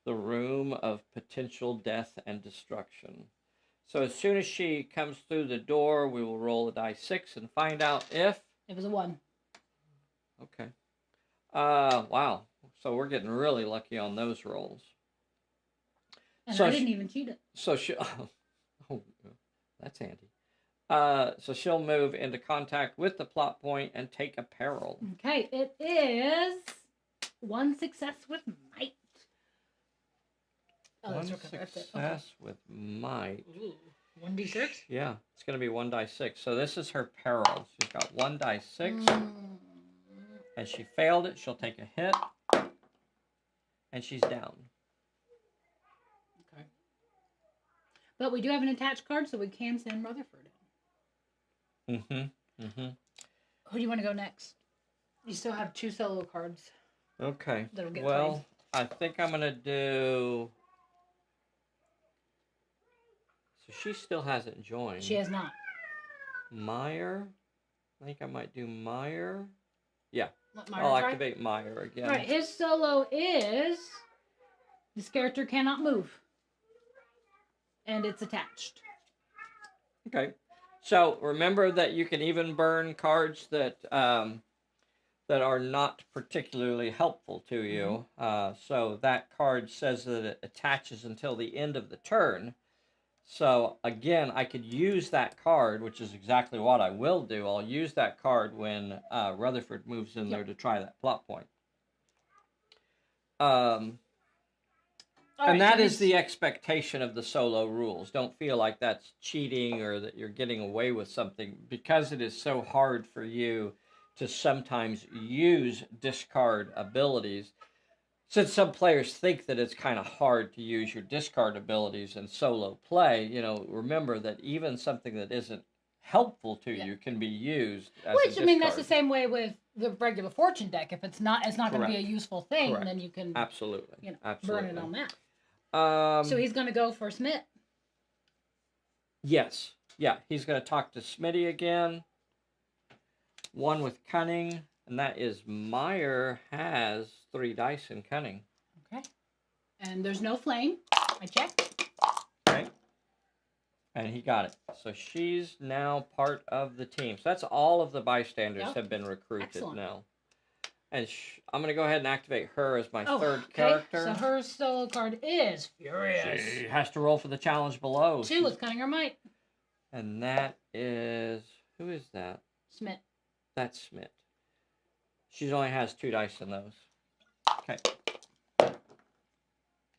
the room of potential death and destruction. So as soon as she comes through the door, we will roll a die 6 and find out if... It was a 1. Okay. Wow. So we're getting really lucky on those rolls. And so I didn't even cheat it. So she... Oh, that's handy. So she'll move into contact with the plot point and take a peril. Okay, it is 1 success with might. Oh, 1 success with might. Ooh, 1d6? Yeah, it's going to be 1 die 6. So this is her peril. She's got 1 die 6. And she failed it. She'll take a hit. And she's down. Okay. But we do have an attached card, so we can send Rutherford in. Who do you want to go next? You still have 2 solo cards. Okay. That'll get well, played. I think I'm going to do... So she still hasn't joined. She has not. Meyer. I think I might do Meyer. Yeah. Meyer I'll activate Meyer again. All right. His solo is... This character cannot move. And it's attached. Okay. So remember that you can even burn cards that that are not particularly helpful to you. So that card says that it attaches until the end of the turn. So again, I could use that card, which is exactly what I will do. I'll use that card when Rutherford moves in there to try that plot point. And that is the expectation of the solo rules. Don't feel like that's cheating or that you're getting away with something, because it is so hard for you to sometimes use discard abilities. Since some players think that it's kind of hard to use your discard abilities in solo play, remember that even something that isn't helpful to you can be used as a discard. I mean, that's the same way with the regular fortune deck. If it's not going to be a useful thing, then you can absolutely burn it on that. So he's going to go for Smith. Yes. Yeah, he's going to talk to Smitty again. One with cunning, and that is Meyer has 3 dice in cunning. Okay. And there's no flame. I checked. Okay. And he got it. So she's now part of the team. So that's all of the bystanders have been recruited now. And I'm going to go ahead and activate her as my third character. So her solo card is Furious. She has to roll for the challenge below. 2 with Cunning or Might. And that is... Who is that? Smith. That's Smith. She only has 2 dice in those. Okay.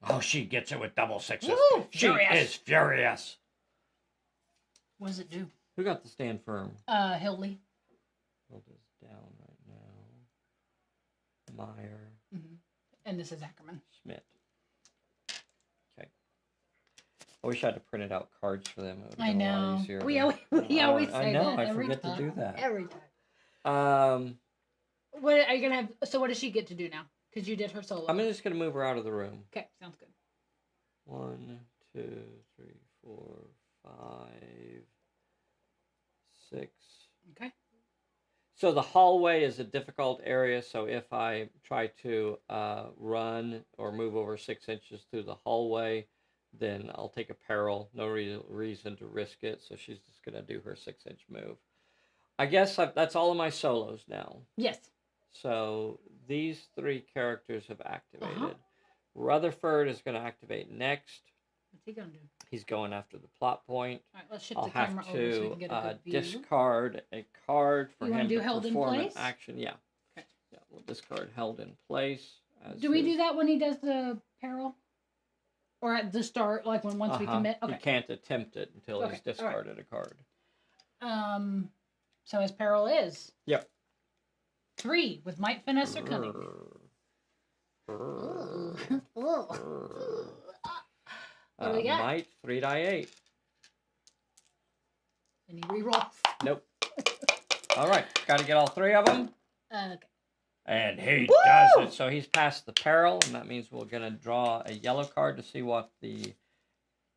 Oh, she gets it with double 6s. Woo, she is furious. What does it do? Who got the stand firm? Hildley. Hilda's down right now. Meyer. And this is Ackerman. Smith. Okay. I wish I had to print out cards for them. It would have been a lot easier. We always say that. I forget to do that. Every time. What are you gonna have? So what does she get to do now? Because you did her solo. I'm just gonna move her out of the room. Okay, sounds good. 1, 2, 3, 4, 5, 6. Okay. So the hallway is a difficult area. So if I try to run or move over 6 inches through the hallway, then I'll take a peril. No reason to risk it. So she's just gonna do her 6-inch move. I guess that's all of my solos now. Yes. So these 3 characters have activated. Rutherford is going to activate next. What's he going to do? He's going after the plot point. All right, let's shift the camera over so we can get a good view. Discard a card for him to perform an action. Yeah. Okay. Yeah, we'll discard held in place. Do we do that when he does the peril? Or at the start, like once we commit? Okay. He can't attempt it until he's discarded a card. So his peril is? Yep. 3 with might, finesse, or cunning. What do we got? Might, 3 die 8. And he rerolls. Nope. All right, got to get all 3 of them. Okay. And he does it. So he's past the peril, and that means we're going to draw a yellow card to see what the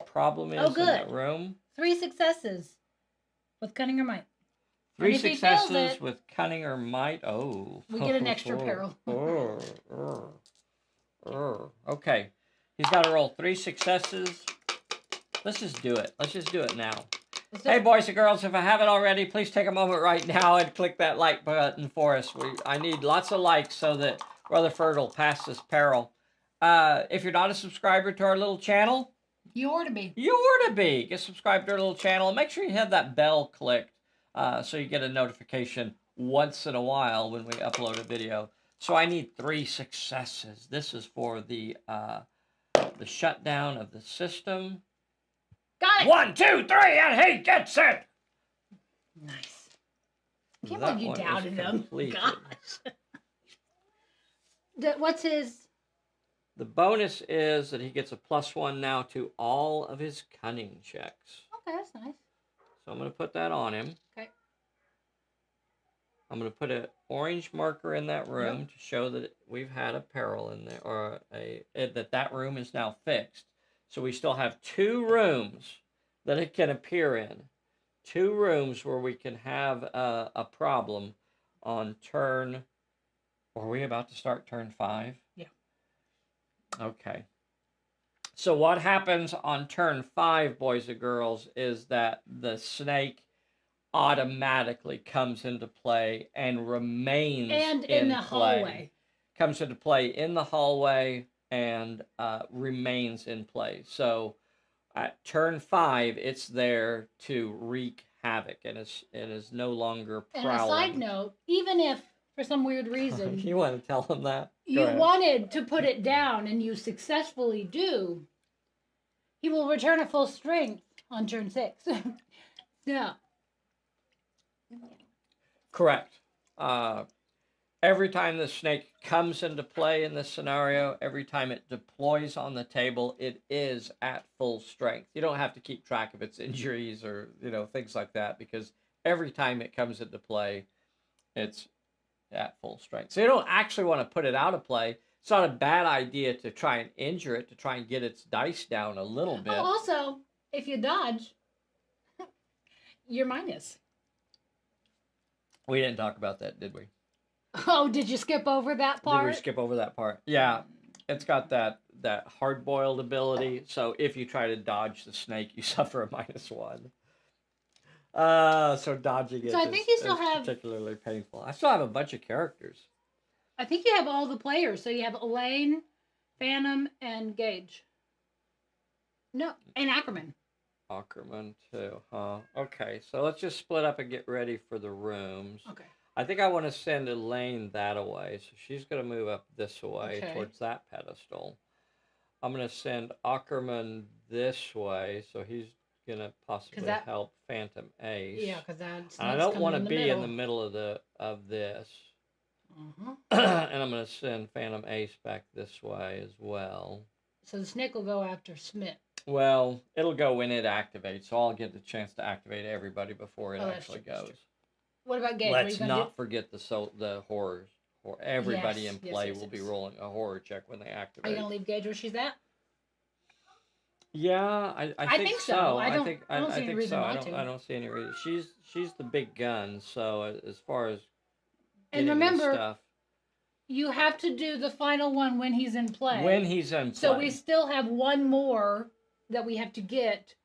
problem is in that room. 3 successes with cunning or might. 3 successes with cunning or might. Oh. We get an extra peril. Okay. He's got to roll 3 successes. Let's just do it. Let's just do it now. Hey, boys and girls, if I haven't already, please take a moment right now and click that like button for us. I need lots of likes so that Rutherford will pass this peril. If you're not a subscriber to our little channel, you ought to be. You ought to be. Get subscribed to our little channel. Make sure you have that bell clicked so you get a notification once in a while when we upload a video. So I need 3 successes. This is for the shutdown of the system. Got it. 1, 2, 3, and he gets it. Nice. I can't believe you doubted him. Gosh. What's his? The bonus is that he gets a +1 now to all of his cunning checks. Okay, that's nice. So I'm going to put that on him. Okay. I'm going to put an orange marker in that room to show that we've had a peril in there, or that room is now fixed. So we still have 2 rooms that it can appear in. 2 rooms where we can have a problem on turn. Are we about to start turn 5? Yeah. Okay. So what happens on turn 5, boys and girls, is that the snake automatically comes into play and remains and in the play. hallway. Comes into play in the hallway and remains in play. So at turn 5, it's there to wreak havoc, and it is no longer prowling. And a side note, even if for some weird reason you want to tell them that you wanted to put it down and you successfully do, he will return at full strength on turn 6. Yeah. Correct. Every time the snake comes into play in this scenario, every time it deploys on the table, it is at full strength. You don't have to keep track of its injuries or things like that, because every time it comes into play, it's at full strength. So you don't actually want to put it out of play. It's not a bad idea to try and injure it, to try and get its dice down a little bit. Oh, also, if you dodge, you're minus. We didn't talk about that, did we? Oh, did you skip over that part? Did we skip over that part? Yeah. It's got that hard-boiled ability, so if you try to dodge the snake, you suffer a -1. So dodging it is particularly painful. I still have a bunch of characters. I think you have all the players. So you have Elaine, Phantom, and Gage. No, and Ackerman. Ackerman too, huh? Okay, so let's just split up and get ready for the rooms. Okay. I think I want to send Elaine that away, so she's going to move up this way towards that pedestal. I'm going to send Ackerman this way, so he's going to possibly help Phantom Ace. Yeah, because that's. I don't want to be in the middle of this. And I'm going to send Phantom Ace back this way as well. So the snake will go after Smith. Well, it'll go when it activates, so I'll get the chance to activate everybody before it actually goes. What about Gage? Let's not forget the horrors. Everybody in play will be rolling a horror check when they activate. Are you going to leave Gage where she's at? Yeah, I think so. I don't see any reason not to. I don't see any reason. She's the big gun, so as far as and remember, stuff, you have to do the final one when he's in play. When he's in play. So we still have one more that we have to get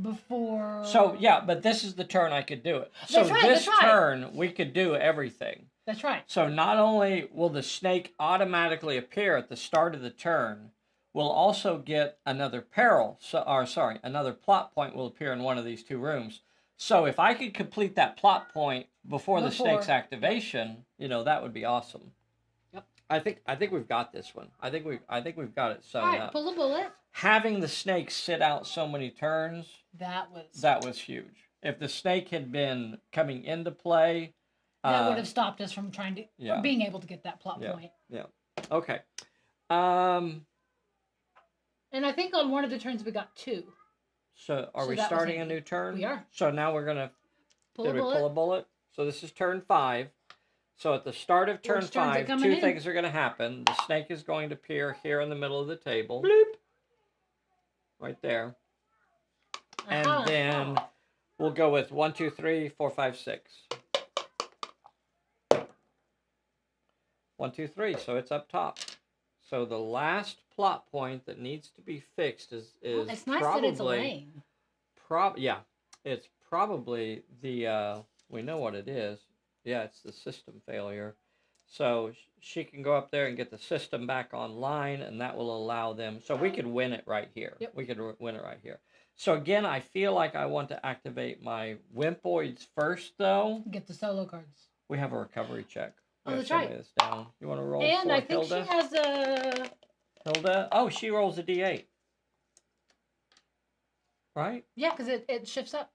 before. So yeah, but this is the turn I could do it. So this turn we could do everything. That's right. So not only will the snake automatically appear at the start of the turn, we'll also get another peril. Another plot point will appear in one of these 2 rooms. So if I could complete that plot point before the snake's activation, that would be awesome. Yep. I think we've got this one. I think we've got it sewn up. All right, pull a bullet. Having the snake sit out so many turns, that was huge. If the snake had been coming into play, that would have stopped us from being able to get that plot point. Yeah. Okay. And I think on one of the turns we got 2. So are we starting a new turn? We are. So now we're gonna pull a bullet. So this is turn 5. So at the start of turn 5, 2 things are going to happen. The snake is going to appear here in the middle of the table. Bloop. Right there. And then we'll go with 1, 2, 3, 4, 5, 6. 1, 2, 3. So it's up top. So the last plot point that needs to be fixed is it's nice probably, that it's Elaine. It's probably the we know what it is. Yeah, it's the system failure. So she can go up there and get the system back online, and that will allow them. So we could win it right here. Yep. We could win it right here. So again, I feel like I want to activate my Wimpoids first, though. Get the solo cards. We have a recovery check. That's right. This down. You want to roll and for I think Hilda? She has a... Hilda? Oh, she rolls a D8. Right? Yeah, because it shifts up,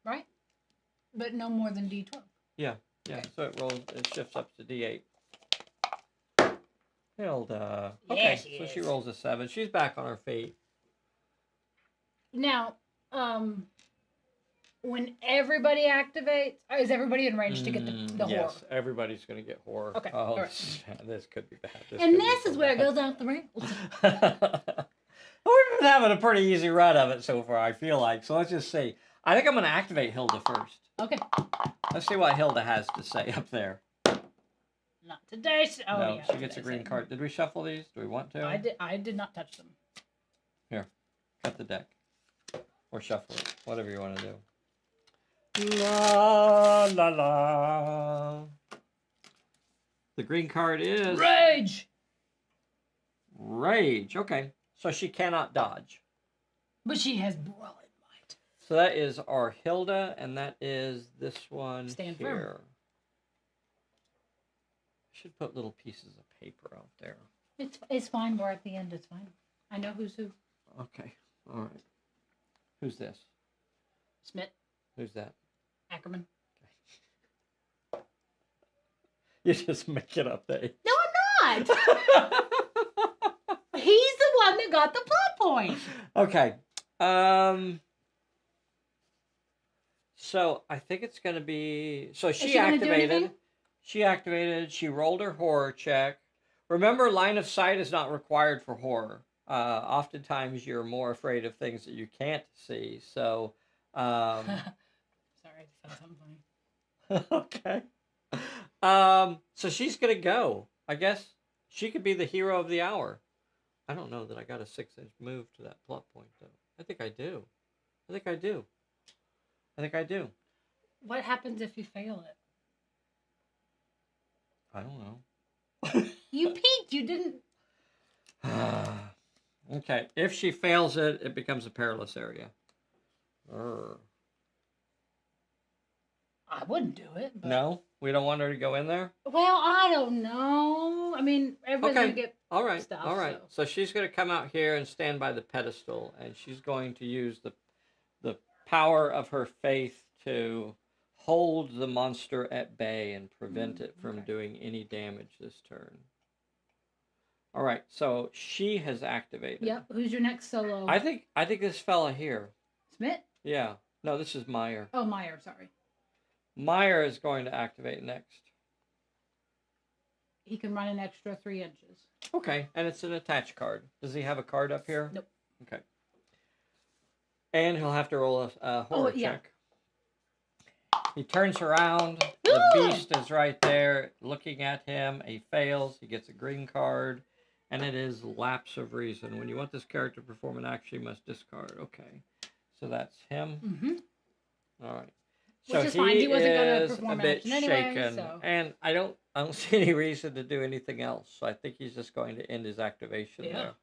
right? But no more than D12. Yeah. Okay. So it shifts up to D8. Hilda. Okay, so she rolls a 7. She's back on her feet. Now, when everybody activates, is everybody in range to get the horror? Yes, everybody's going to get horror. Okay. Oh, right. This could be bad. This is where it goes off the rails. We've been having a pretty easy run of it so far, I feel like. So let's just see. I think I'm going to activate Hilda first. Okay. Let's see what Hilda has to say up there. Not today. No, she gets a green card. Did we shuffle these? Do we want to? I did not touch them. Here, cut the deck. Or shuffle it. Whatever you want to do. La, la, la. The green card is... Rage! Rage. Okay. So she cannot dodge. But she has brawling might. So that is our Hilda, and that is this one Stand here. firm. I should put little pieces of paper out there. It's fine. We're at the end. It's fine. I know who's who. Okay. All right. Who's this? Smith. Who's that? Ackerman. You just make it up there. No, I'm not. He's the one that got the plot point. Okay. So I think it's going to be... So she activated. She activated. She rolled her horror check. Remember, line of sight is not required for horror. Oftentimes, you're more afraid of things that you can't see. So... Sorry, I said something funny. Okay. So she's going to go. I guess she could be the hero of the hour. I don't know that I got a 6-inch move to that plot point, though. I think I do. I think I do. I think I do. What happens if you fail it? I don't know. You peeked. You didn't. Okay. If she fails it, it becomes a perilous area. Urgh. I wouldn't do it. But... No? We don't want her to go in there? Well, I don't know. I mean, everybody's going to get all right. stuff. All right. So she's going to come out here and stand by the pedestal, and she's going to use the power of her faith to hold the monster at bay and prevent it from doing any damage this turn. All right. So she has activated. Yep. Who's your next solo? I think this fella here. Smith? Yeah. No, this is Meyer. Oh, Meyer. Sorry. Meyer is going to activate next. He can run an extra 3 inches. Okay, and it's an attached card. Does he have a card up here? Nope. Okay. And he'll have to roll a horror check. He turns around. The beast is right there looking at him. He fails. He gets a green card. And it is lapse of reason. When you want this character to perform an action, you must discard. Okay. So that's him. Mm-hmm. All right. Which is fine. He wasn't going to perform an action anyway. Shaken, so. and I don't see any reason to do anything else. So I think he's just going to end his activation there.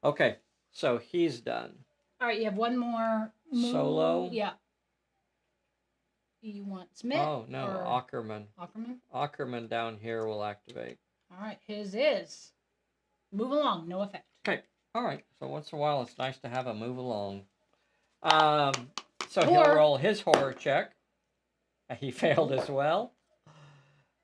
Okay, so he's done. All right, you have one more move. Solo? Yeah. You want Smith? Oh, no, Ackerman. Ackerman? Ackerman down here will activate. All right, his is. Move along, no effect. Okay, all right. So once in a while, it's nice to have a move along. So he'll roll his horror check. He failed as well.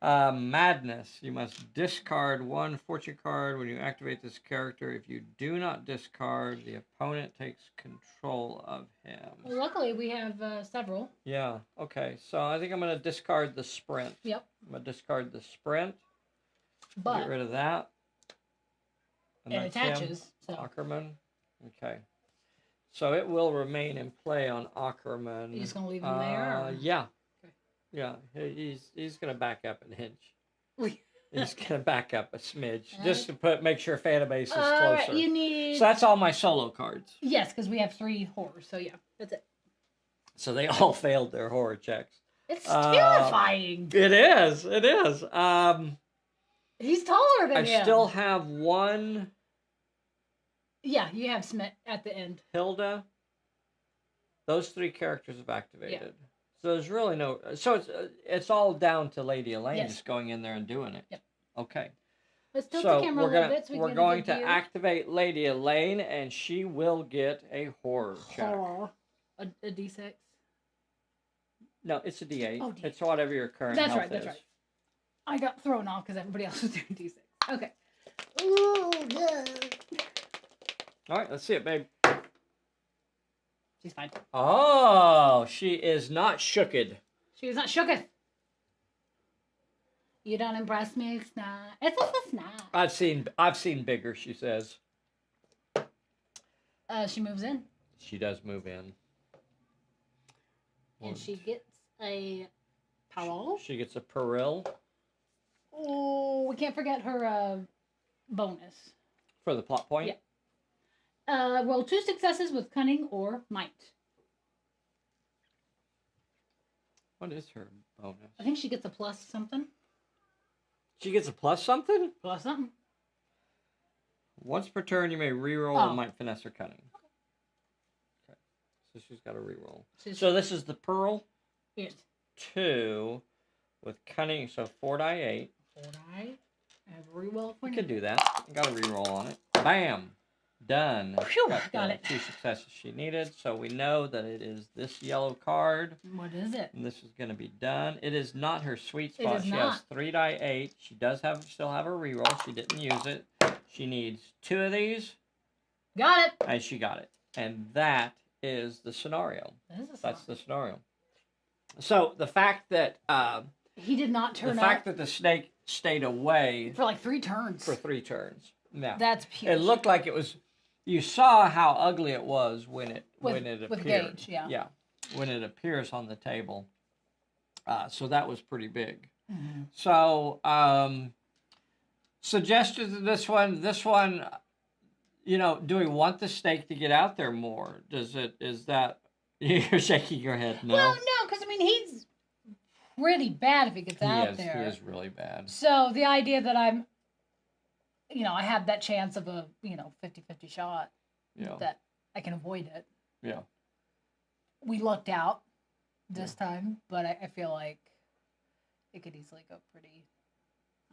Madness. You must discard one fortune card when you activate this character. If you do not discard, the opponent takes control of him. Well, luckily, we have several. Yeah, okay. So I think I'm going to discard the sprint. Yep. I'm going to discard the sprint. But get rid of that. And it attaches. So. Ackerman. Okay. So it will remain in play on Ackerman. You're just going to leave him there? Or? Yeah. Okay. Yeah. He's going to back up an inch. He's going to back up a smidge. Just to make sure Fanbase is closer. Right, you need... So that's all my solo cards. Yes, because we have 3 horrors. So yeah, that's it. So they all failed their horror checks. It's terrifying. It is. It is. He's taller than him. I still have one... Yeah, you have Smith at the end. Hilda. Those 3 characters have activated. Yeah. So there's really no... So it's all down to Lady Elaine just going in there and doing it. Yep. Okay. Let's tilt the camera a little bit so we're going to activate Lady Elaine, and she will get a horror check. A D6? No, it's a D8. Oh, D8. It's whatever your current health is. That's right. I got thrown off because everybody else was doing D6. Okay. Ooh, good. All right, let's see it, babe. She's fine. Oh, she is not shooked. She is not shooketh. You don't impress me, Snot. It's just a snot. I've seen bigger, she says. She moves in. She does move in. And she gets a Powell. She gets a Peril. Oh, we can't forget her bonus. For the plot point? Yeah. roll 2 successes with cunning or might. What is her bonus? I think she gets a plus something. She gets a plus something? Plus something. Once per turn, you may reroll might, finesse, or cunning. Okay. So she's got a reroll. So this is the pearl? Yes. 2 with cunning, so 4 die 8. 4 die. I have a reroll. You can do that. I got a reroll on it. Bam! Done. Whew, got it. 2 successes she needed, so we know that it is this yellow card. What is it? And this is going to be done. It is not her sweet spot. It is she not. has 3 die 8. She does still have a reroll. She didn't use it. She needs 2 of these. Got it. And she got it. And that is the scenario. That's the scenario. So the fact that he did not turn up. The fact that the snake stayed away for like 3 turns. For 3 turns. Yeah. That's huge. It looked like it was. You saw how ugly it was when it appeared. With Gage, yeah. Yeah, when it appears on the table. So that was pretty big. Mm-hmm. So suggestions of this one. Do we want the snake to get out there more? Is that you're shaking your head? No. Well, no, because he's pretty bad if he gets out there. He is really bad. So the idea that I have that chance of a 50-50 shot, that I can avoid it. Yeah. We lucked out this time, but I feel like it could easily go pretty.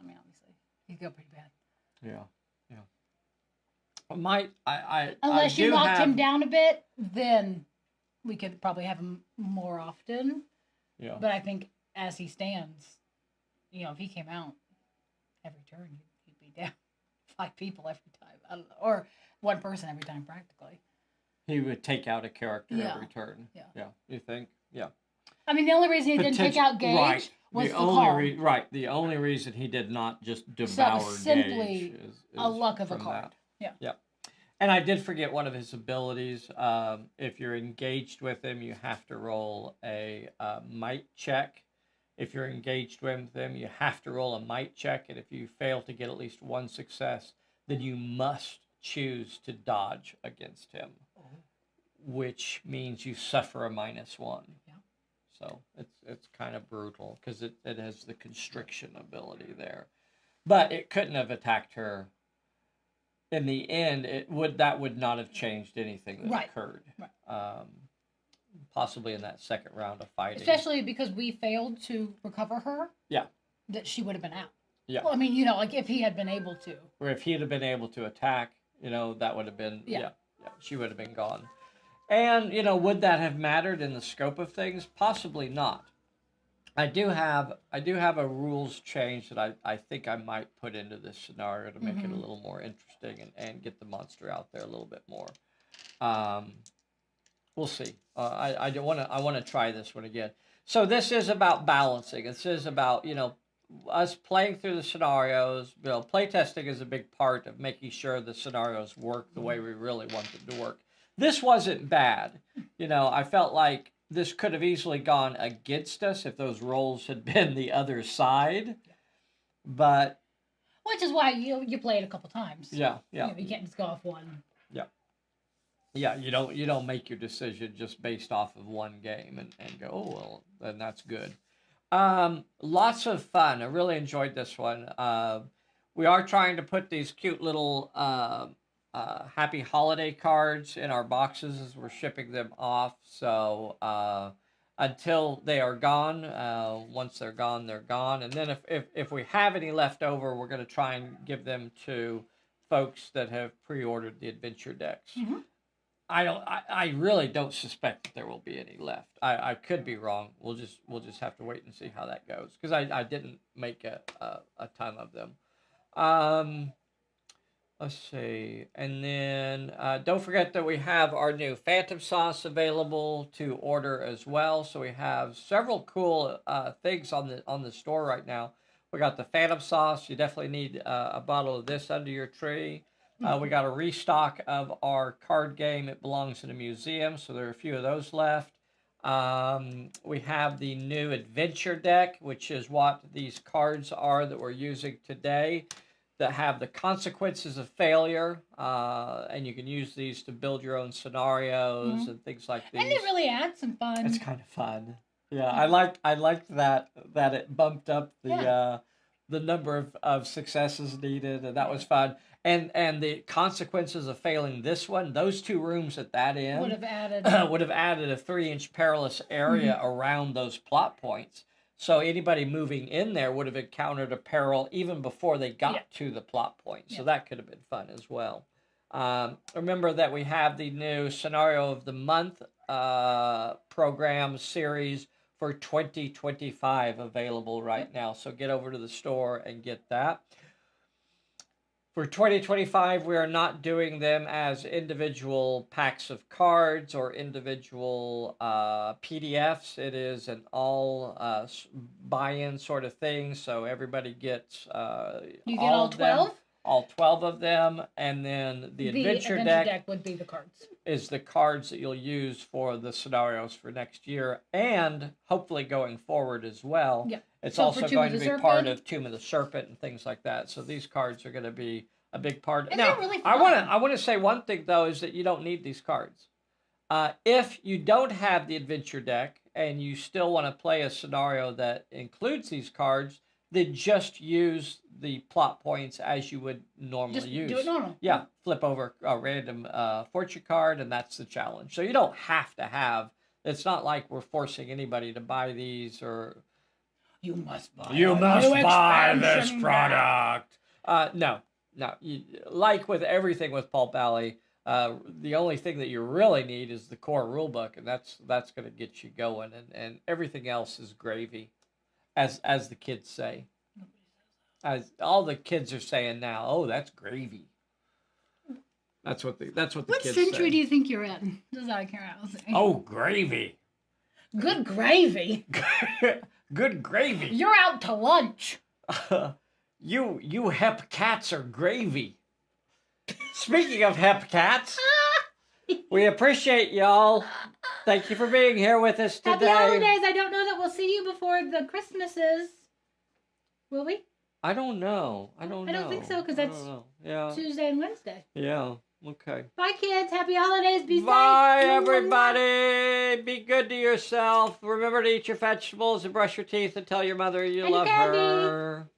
Obviously, it could go pretty bad. Yeah. Unless you knocked him down a bit, then we could probably have him more often. Yeah. But I think as he stands, if he came out every turn, he'd be down 5 people every time. I don't know, or 1 person every time, practically. He would take out a character every turn. Yeah. You think? Yeah. The only reason he didn't take out Gage was the call. The only reason he did not just devour simply Gage is a luck of a card. That. Yeah. And I did forget one of his abilities. If you're engaged with him, you have to roll a might check. If you're engaged with him, you have to roll a might check. And if you fail to get at least 1 success, then you must choose to dodge against him, which means you suffer a -1. Yeah. So it's kind of brutal because it has the constriction ability there. But it couldn't have attacked her. In the end, that would not have changed anything that occurred. Right. Possibly in that second round of fighting. Especially because we failed to recover her. Yeah. That she would have been out. Yeah. Well, like if he had been able to. Or if he'd have been able to attack, that would have been, she would have been gone. And, would that have mattered in the scope of things? Possibly not. I do have a rules change that I think I might put into this scenario to make it a little more interesting and get the monster out there a little bit more. We'll see. I want to try this one again. So this is about balancing. This is about us playing through the scenarios. Playtesting is a big part of making sure the scenarios work the way we really want them to work. This wasn't bad. I felt like this could have easily gone against us if those rolls had been the other side. But which is why you play it a couple times. Yeah. You can't just go off one. Yeah, you don't make your decision just based off of one game and go, oh well, then that's good. Lots of fun. I really enjoyed this one. We are trying to put these cute little happy holiday cards in our boxes as we're shipping them off. So until they are gone, once they're gone, they're gone. And then if we have any left over, we're going to try and give them to folks that have pre-ordered the adventure decks. Mm-hmm. I really don't suspect that there will be any left. I could be wrong. We'll just have to wait and see how that goes because I didn't make a ton of them. Let's see. And then don't forget that we have our new Phantom Sauce available to order as well. So we have several cool things on the store right now. We got the Phantom Sauce. You definitely need a bottle of this under your tree. We got a restock of our card game. It belongs in a museum, so there are a few of those left. We have the new adventure deck, which is what these cards are that we're using today. that have the consequences of failure, and you can use these to build your own scenarios and things like these. And it really adds some fun. It's kind of fun. Yeah, I liked that it bumped up the number of successes needed, and that was fun. And the consequences of failing this one, those two rooms at that end would have added a 3-inch perilous area around those plot points. So anybody moving in there would have encountered a peril even before they got to the plot point. So that could have been fun as well. Remember that we have the new Scenario of the Month program series for 2025 available right now. So get over to the store and get that. For 2025, we are not doing them as individual packs of cards or individual PDFs. It is an all buy-in sort of thing, so everybody gets you get all 12? All 12 of them, and then the adventure deck would be the cards. Is the cards that you'll use for the scenarios for next year, and hopefully going forward as well. Yeah. It's also going to be part of Tomb of the Serpent and things like that. So these cards are going to be a big part. And now, they're really fun. I want to say one thing though is that you don't need these cards. If you don't have the adventure deck and you still want to play a scenario that includes these cards, then just use the plot points as you would normally use. Do it normal. Yeah, flip over a random fortune card, and that's the challenge. So you don't have to have. It's not like we're forcing anybody to buy these or. You must buy. You must buy this product. No. Like with everything with Pulp Alley, the only thing that you really need is the core rulebook, and that's going to get you going, and everything else is gravy, as the kids say. As all the kids are saying now, oh, that's gravy. That's what the kids say. What century do you think you're in? Just out of curiosity. Oh, gravy. Good gravy. Good gravy. You're out to lunch. You hep cats are gravy. Speaking of hep cats, we appreciate y'all. Thank you for being here with us today. Happy holidays. I don't know that we'll see you before the Christmases. Will we? I don't know. I don't think so, because that's Tuesday and Wednesday. Yeah. Okay. Bye, kids. Happy holidays. Be safe. Bye, everybody. Be good to yourself. Remember to eat your vegetables and brush your teeth and tell your mother you love her.